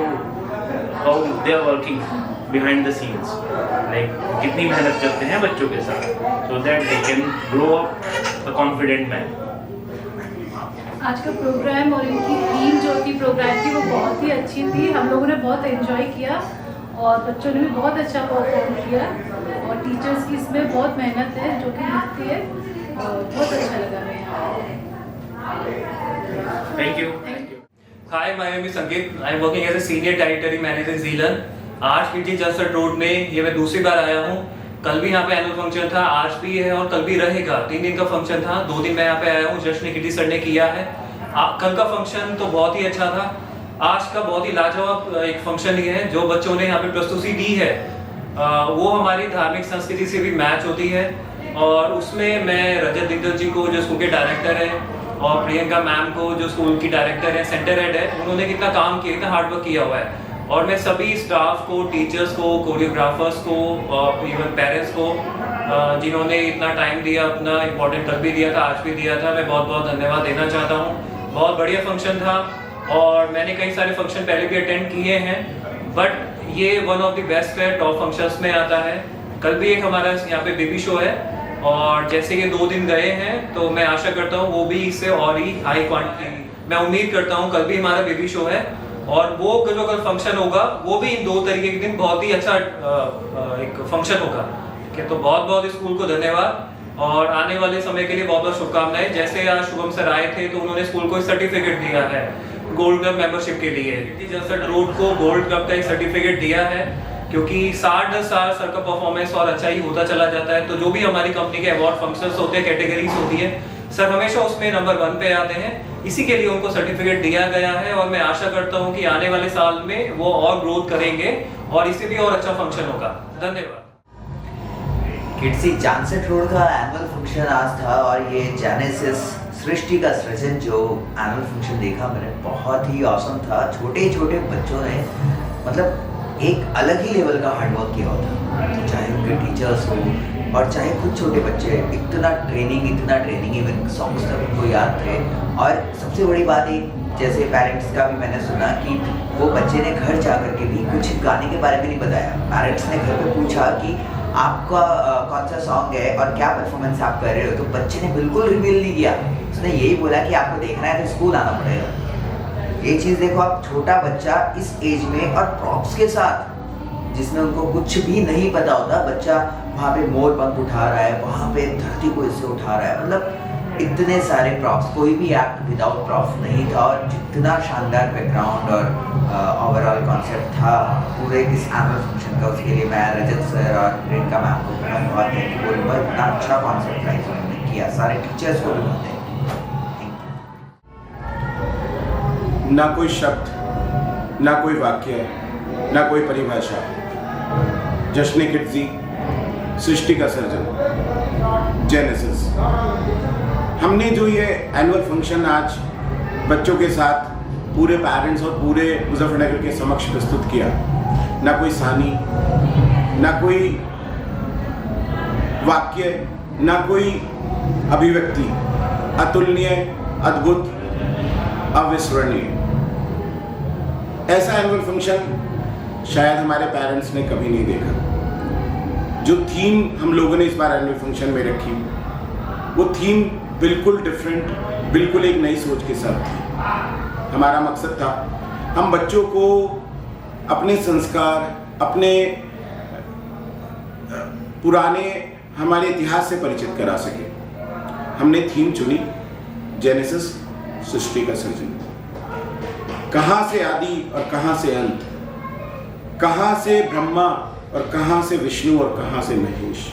they are working behind the scenes, like कितनी मेहनत करते हैं बच्चों के साथ, so that they can grow up a confident man. आज का प्रोग्राम और इनकी थीम जो थी प्रोग्राम की वो बहुत ही अच्छी थी, हम लोगों ने बहुत एंजॉय किया और बच्चों ने भी बहुत अच्छा परफॉर्म किया और टीचर्स की इसमें बहुत मेहनत है जो कि लिखती है और बहुत अच्छा लगा हमें यहाँ। Thank you. Hi, my name is Ankit. I am working as a senior territory manager in Zealand. आज पीटी जलसट रोड में ये मैं दूसरी बार आया हूँ। कल भी यहाँ पे एनुअल फंक्शन था, आज भी है और कल भी रहेगा। 3 दिन का फंक्शन था, 2 दिन मैं यहाँ पे आया हूँ। जश्न किटी सर ने किया है। कल का फंक्शन तो बहुत ही अच्छा था। आज का बहुत ही लाजवाब एक फंक्शन ये है, जो बच्चों ने यहाँ पे प्रस्तुति दी है वो हमारी धार्मिक संस्कृति से भी मैच होती है और उसमें मैं रजत दिग्गज जी को, जो स्कूल के डायरेक्टर है, और प्रियंका मैम को, जो स्कूल की डायरेक्टर है, सेंटर हेड है, उन्होंने कितना काम किया, कितना हार्ड वर्क किया हुआ है। और मैं सभी स्टाफ को, टीचर्स को, कोरियोग्राफर्स को, इवन पेरेंट्स को, जिन्होंने इतना टाइम दिया, अपना इम्पोर्टेंट कल भी दिया था, आज भी दिया था, मैं बहुत बहुत धन्यवाद देना चाहता हूँ। बहुत बढ़िया फंक्शन था और मैंने कई सारे फंक्शन पहले भी अटेंड किए हैं, बट ये वन ऑफ द बेस्ट है, टॉप फंक्शंस में आता है। कल भी एक हमारा यहाँ पे बेबी शो है और जैसे ये 2 दिन गए हैं तो मैं आशा करता हूँ वो भी इससे और ही हाई क्वांटिटी, मैं उम्मीद करता हूँ कल भी हमारा बेबी शो है और वो जो कल फंक्शन होगा वो भी इन 2 तरीके के दिन बहुत ही अच्छा एक फंक्शन होगा। ठीक है, तो बहुत बहुत स्कूल को धन्यवाद और आने वाले समय के लिए बहुत बहुत शुभकामनाएं। जैसे आज शुभम सर आए थे तो उन्होंने स्कूल को सर्टिफिकेट दिया है गोल्ड क्लब मेंबरशिप के लिए। जलसट रोड को गोल्ड क्लब का एक सर्टिफिकेट दिया है क्योंकि 60 साल सर का परफॉर्मेंस और अच्छा ही होता चला जाता है। तो जो भी हमारी कंपनी के अवार्ड फंक्शंस होते हैं, कैटेगरीज होती है, सर हमेशा उसमें नंबर 1 पे आते हैं। इसी के लिए उनको सर्टिफिकेट दिया गया है और मैं आशा करता हूं कि आने वाले साल में वो और ग्रोथ करेंगे और इससे भी और अच्छा फंक्शन होगा। धन्यवाद। किड्जी जानसेट रोड का एनुअल फंक्शन आज था और ये जेनेसिस सृष्टि का सृजन जो एनुअल फंक्शन देखा मैंने, बहुत ही ऑसम था। छोटे छोटे बच्चों ने मतलब एक अलग ही लेवल का हार्डवर्क किया होता, चाहे उनके टीचर्स हो और चाहे खुद छोटे बच्चे, इतना ट्रेनिंग, इवन सॉन्ग्स तक उनको याद थे। और सबसे बड़ी बात एक, जैसे पेरेंट्स का भी मैंने सुना कि वो बच्चे ने घर जा कर के भी कुछ गाने के बारे में नहीं बताया। पेरेंट्स ने घर पे पूछा कि आपका कौन सा सॉन्ग है और क्या परफॉर्मेंस आप कर रहे हो, तो बच्चे ने बिल्कुल रिवील नहीं किया। उसने यही बोला कि आपको देखना है तो स्कूल आना पड़ेगा। ये चीज़ देखो, आप छोटा बच्चा इस एज में और प्रॉप्स के साथ, जिसमें उनको कुछ भी नहीं पता होता, बच्चा वहाँ पे मोर पंख उठा रहा है, वहाँ पे धरती को इससे उठा रहा है, मतलब इतने सारे प्रॉप्स, कोई भी एक्ट विदाउट प्रॉप्स नहीं था। और जितना शानदार बैकग्राउंड और ओवरऑल कॉन्सेप्ट था पूरे इस एनुअल फंक्शन का, उसके लिए मैं रजत सर और प्रियंका मैम को बहुत थैंक यू बोलूँगा। इतना अच्छा कॉन्सेप्ट उन्होंने किया, सारे टीचर्स को भी बहुत थैंक यू। ना कोई शब्द, ना कोई वाक्य, ना कोई परिभाषा। जश्न किड्जी सृष्टि का सर्जन, जेनेसिस। हमने जो ये एनुअल फंक्शन आज बच्चों के साथ पूरे पेरेंट्स और पूरे मुजफ्फरनगर के समक्ष प्रस्तुत किया, ना कोई सानी, ना कोई वाक्य, ना कोई अभिव्यक्ति, अतुलनीय, अद्भुत, अविस्मरणीय। ऐसा एनुअल फंक्शन शायद हमारे पेरेंट्स ने कभी नहीं देखा। जो थीम हम लोगों ने इस बार एनुअल फंक्शन में रखी, वो थीम बिल्कुल डिफरेंट, बिल्कुल एक नई सोच के साथ थी। हमारा मकसद था हम बच्चों को अपने संस्कार, अपने पुराने हमारे इतिहास से परिचित करा सके। हमने थीम चुनी जेनेसिस, सृष्टि का सृजन। कहाँ से आदि और कहाँ से अंत, कहाँ से ब्रह्मा और कहाँ से विष्णु और कहाँ से महेश,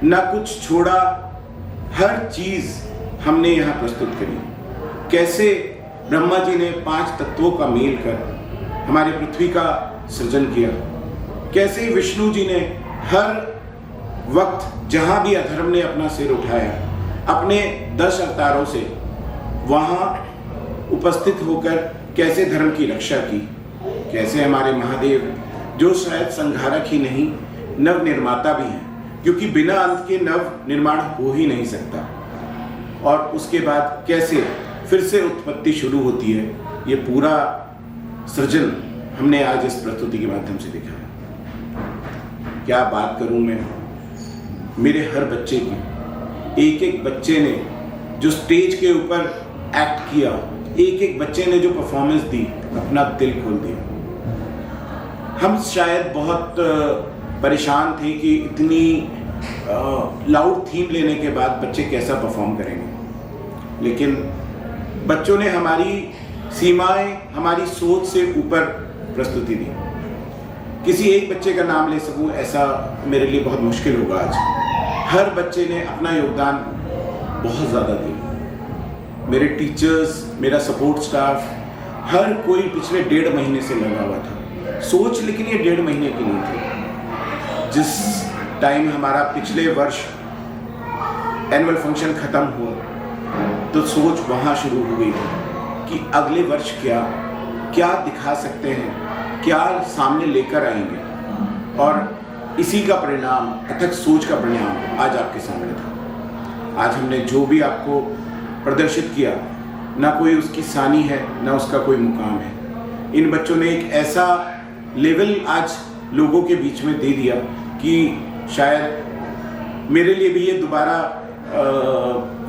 ना कुछ छोड़ा, हर चीज हमने यहाँ प्रस्तुत करी। कैसे ब्रह्मा जी ने 5 तत्वों का मेल कर हमारी पृथ्वी का सृजन किया, कैसे विष्णु जी ने हर वक्त जहाँ भी अधर्म ने अपना सिर उठाया, अपने 10 अवतारों से वहाँ उपस्थित होकर कैसे धर्म की रक्षा की। कैसे हमारे महादेव, जो शायद संहारक ही नहीं, नव निर्माता भी हैं, क्योंकि बिना अंत के नव निर्माण हो ही नहीं सकता। और उसके बाद कैसे फिर से उत्पत्ति शुरू होती है, ये पूरा सृजन हमने आज इस प्रस्तुति के माध्यम से देखा है। क्या बात करूं मैं मेरे हर बच्चे की, एक एक बच्चे ने जो स्टेज के ऊपर एक्ट किया, एक एक बच्चे ने जो परफॉर्मेंस दी, अपना दिल खोल दिया। हम शायद बहुत परेशान थे कि इतनी लाउड थीम लेने के बाद बच्चे कैसा परफॉर्म करेंगे, लेकिन बच्चों ने हमारी सीमाएं, हमारी सोच से ऊपर प्रस्तुति दी। किसी एक बच्चे का नाम ले सकूं ऐसा मेरे लिए बहुत मुश्किल होगा आज। हर बच्चे ने अपना योगदान बहुत ज़्यादा दिया। मेरे टीचर्स, मेरा सपोर्ट स्टाफ, हर कोई पिछले 1.5 महीने से लगा हुआ था। सोच लेकिन ये 1.5 महीने की नहीं थी। जिस टाइम हमारा पिछले वर्ष एनुअल फंक्शन खत्म हुआ, तो सोच वहाँ शुरू हो गई कि अगले वर्ष क्या दिखा सकते हैं, क्या सामने लेकर आएंगे। और इसी का परिणाम, अथक सोच का परिणाम आज आपके सामने था। आज हमने जो भी आपको प्रदर्शित किया, ना कोई उसकी सानी है, ना उसका कोई मुकाम है। इन बच्चों ने एक ऐसा लेवल आज लोगों के बीच में दे दिया कि शायद मेरे लिए भी ये दोबारा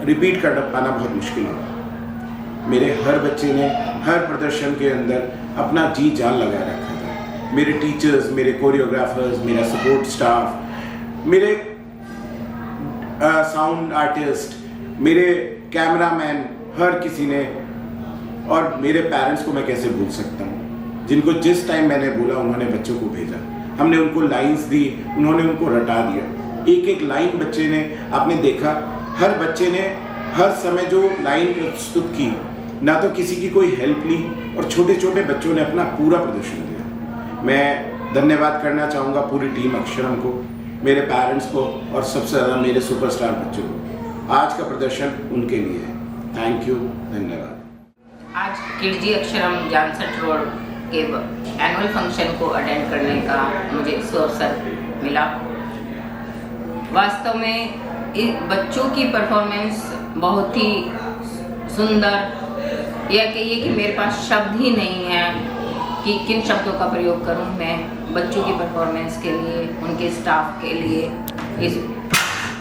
रिपीट कर पाना बहुत मुश्किल है। मेरे हर बच्चे ने हर प्रदर्शन के अंदर अपना जी जान लगा रखा था। मेरे टीचर्स, मेरे कोरियोग्राफर्स, मेरा सपोर्ट स्टाफ, मेरे साउंड आर्टिस्ट, मेरे कैमरामैन, हर किसी ने, और मेरे पेरेंट्स को मैं कैसे भूल सकता हूँ, जिनको जिस टाइम मैंने बोला उन्होंने बच्चों को भेजा। हमने उनको लाइंस दी, उन्होंने उनको रटा दिया। एक एक लाइन बच्चे ने, आपने देखा हर बच्चे ने हर समय जो लाइन प्रस्तुत की, ना तो किसी की कोई हेल्प ली, और छोटे छोटे बच्चों ने अपना पूरा प्रदर्शन दिया। मैं धन्यवाद करना चाहूँगा पूरी टीम अक्षरम को, मेरे पेरेंट्स को, और सबसे ज़्यादा मेरे सुपरस्टार बच्चों को। आज का प्रदर्शन उनके लिए है। थैंक यू, धन्यवाद। आज किडजी अक्षरम जानसठ रोड के एनुअल फंक्शन को अटेंड करने का मुझे अवसर मिला। वास्तव में इस बच्चों की परफॉर्मेंस बहुत ही सुंदर, यह कहिए कि मेरे पास शब्द ही नहीं है कि किन शब्दों का प्रयोग करूं मैं बच्चों की परफॉर्मेंस के लिए, उनके स्टाफ के लिए, इस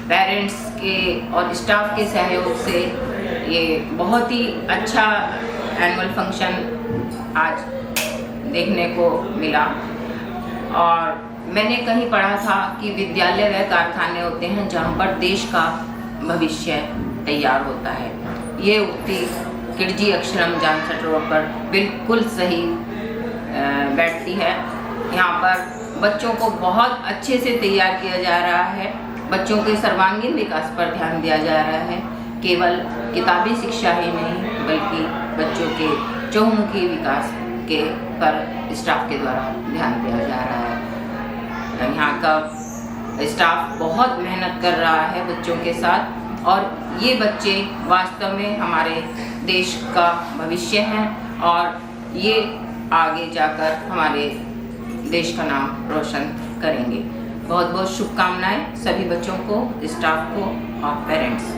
पेरेंट्स के और स्टाफ के सहयोग से ये बहुत ही अच्छा एनुअल फंक्शन आज देखने को मिला। और मैंने कहीं पढ़ा था कि विद्यालय वह कारखाने होते हैं जहाँ पर देश का भविष्य तैयार होता है। ये उक्ति किडजी अक्षरम जानसठ रोड पर बिल्कुल सही बैठती है। यहाँ पर बच्चों को बहुत अच्छे से तैयार किया जा रहा है। बच्चों के सर्वांगीण विकास पर ध्यान दिया जा रहा है। केवल किताबी शिक्षा ही नहीं, बल्कि बच्चों के चहुमुखी विकास के पर स्टाफ के द्वारा ध्यान दिया जा रहा है। यहाँ का स्टाफ बहुत मेहनत कर रहा है बच्चों के साथ, और ये बच्चे वास्तव में हमारे देश का भविष्य हैं और ये आगे जाकर हमारे देश का नाम रोशन करेंगे। बहुत बहुत शुभकामनाएं सभी बच्चों को, स्टाफ को और पेरेंट्स।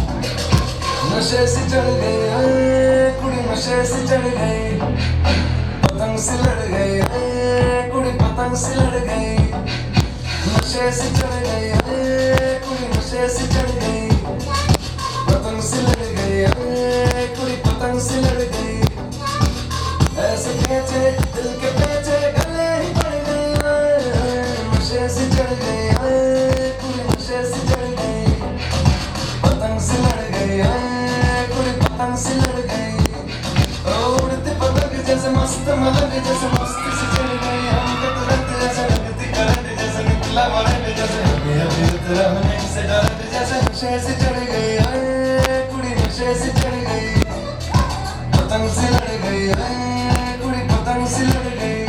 नशे से चढ़ गए कुड़ी नशे से चढ़ गई पतंग से लड़ गई कुड़ी पतंग से लड़ गई नशे से चढ़ गई कुड़ी नशे से चढ़ गई पतंग से लड़ गई कुड़ी पतंग से लड़ गई ऐसे पेचे दिल के पेचे गले ही पड़ गए नशे से चढ़ गई कुड़ी नशे से चढ़ गई पतंग से लड़ गई पतंग से लड़ गई उड़ती पतंग जैसे मस्त मलंग जैसे मस्ती से चढ़ गई हम तो तुरंत जैसे लगती करंट जैसे निकला करंट जैसे अभी तेरा होने से डरत जैसे नशे से चढ़ गई कुड़ी नशे से चढ़ गई पतंग से लड़ गई कुड़ी पतंग से लड़ गई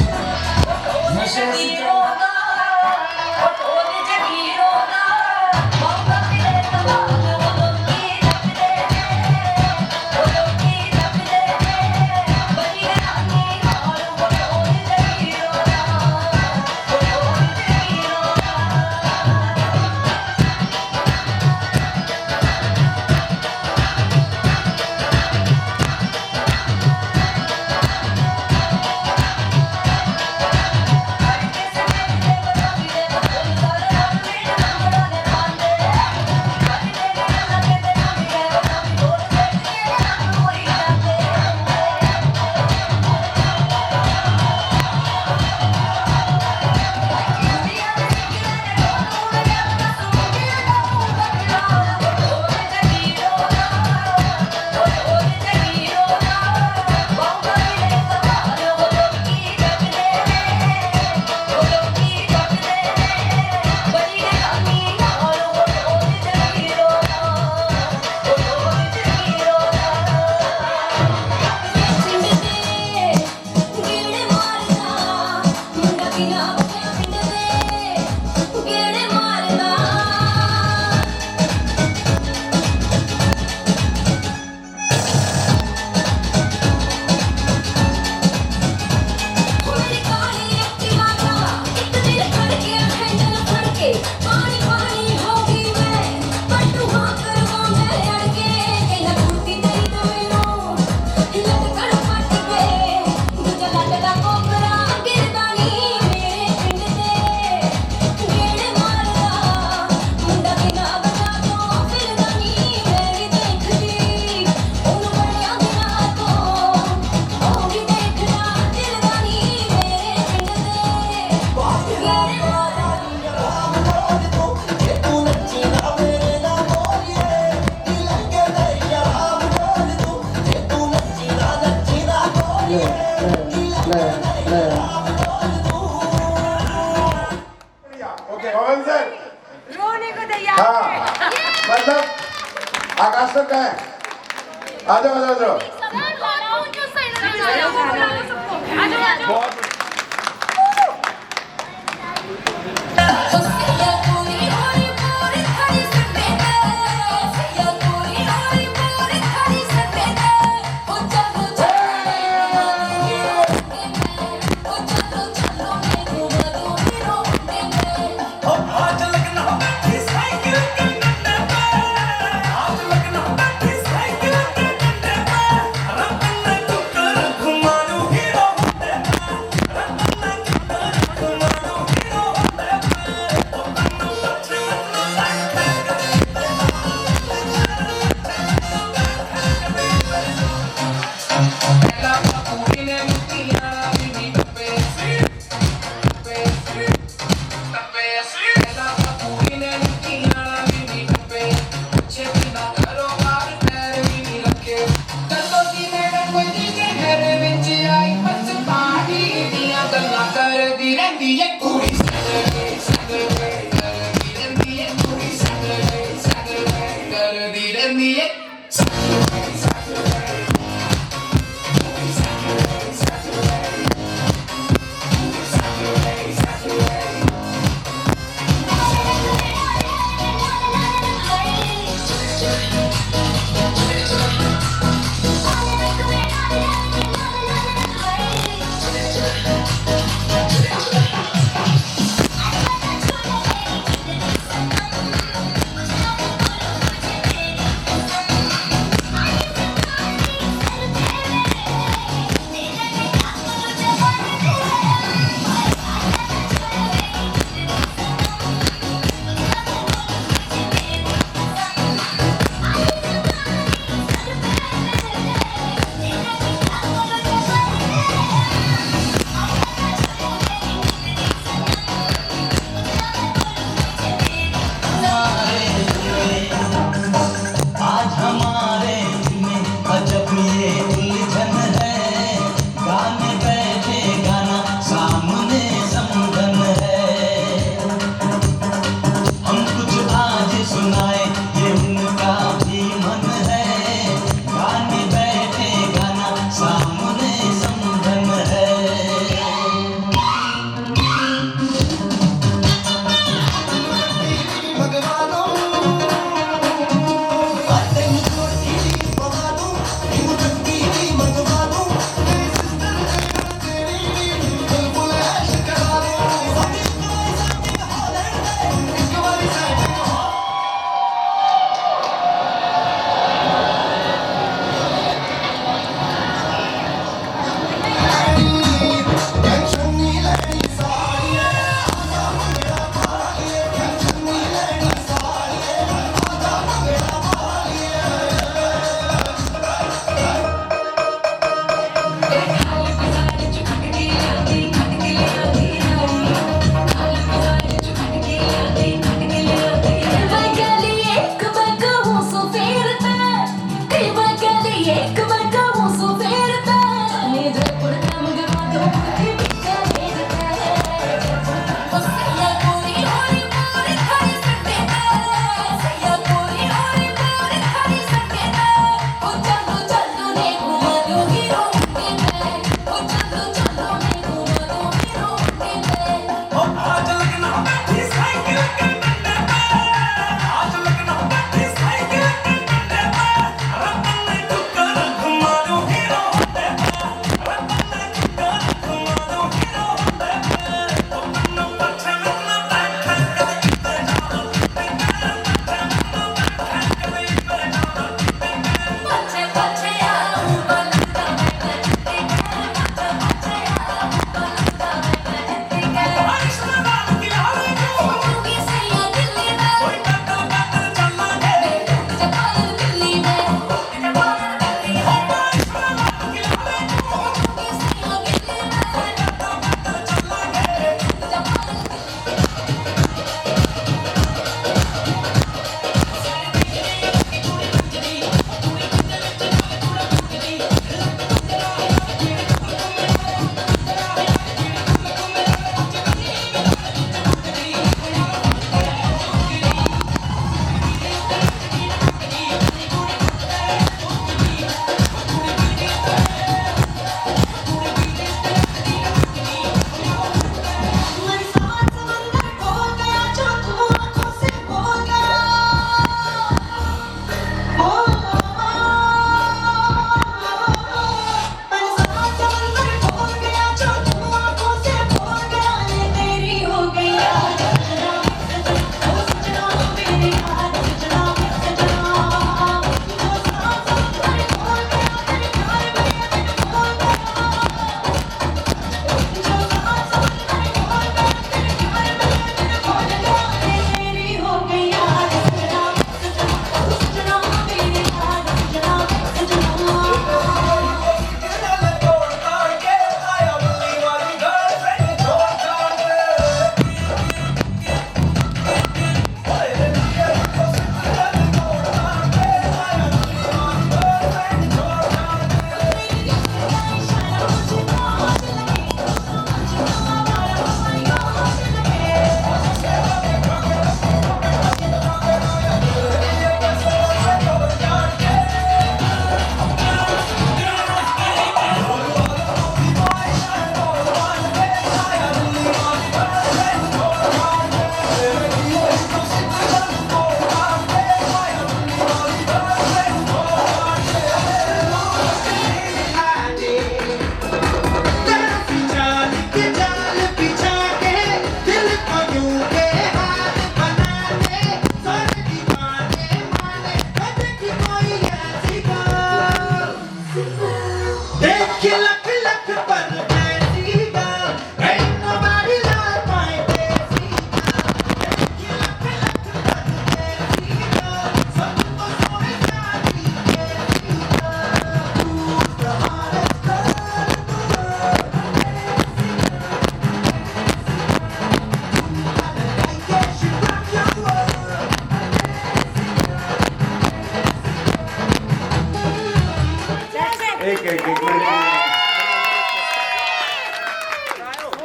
नशे से आकाश सर कहाँ है? आ जाओ आ जाओ ਰਹਿੰਦੀ ਏ ਕੁੜੀ Saturday Saturday ਕਰਦੀ ਰਹਿੰਦੀ ਏ ਕੁੜੀ Saturday Saturday ਕਰਦੀ ਰਹਿੰਦੀ ਏ Saturday Saturday ਕੁੜੀ Saturday Saturday Saturday Saturday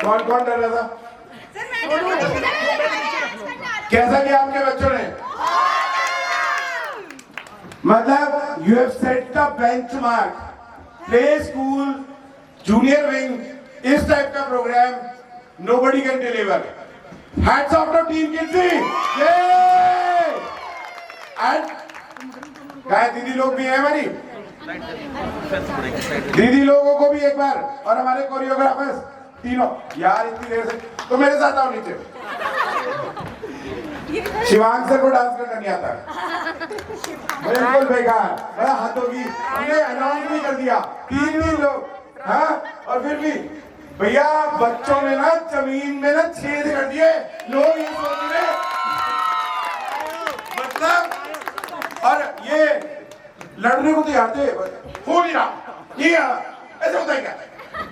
कौन कौन डर रहा था? कैसा किया आपके बच्चों ने? मतलब you have set the benchmark. Play school, junior wing, इस टाइप का programme nobody can deliver. Hats off to team Kidzee. And गाय दीदी लोग भी हैं हमारी, दीदी लोगों को भी एक बार, और हमारे कोरियोग्राफर्स तीनों। यार इतनी देर से तो मेरे साथ आओ नीचे। शिवांग सर को डांस करना नहीं आता, बिल्कुल बेकार, बड़ा हाथ होगी। हमने अनाउंस भी कर दिया 3 लोग, हाँ, और फिर भी भैया बच्चों ने ना जमीन में ना छेद कर दिए। लोग ये सोच रहे मतलब, और ये लड़ने को तैयार थे, हो नहीं रहा, ये ऐसे होता है क्या?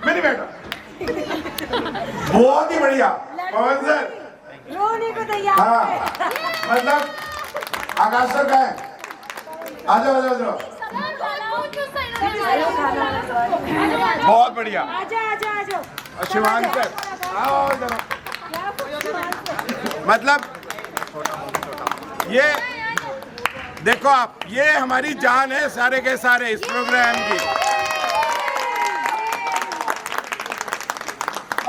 मैं नहीं बैठा। बहुत ही बढ़िया पवन सर, हाँ, मतलब आकाश सर का है। आ जाओ आ जाओ, बहुत बढ़िया। और शिवांग सर आओ जरा। मतलब ये देखो आप, ये हमारी जान है सारे के सारे इस प्रोग्राम की।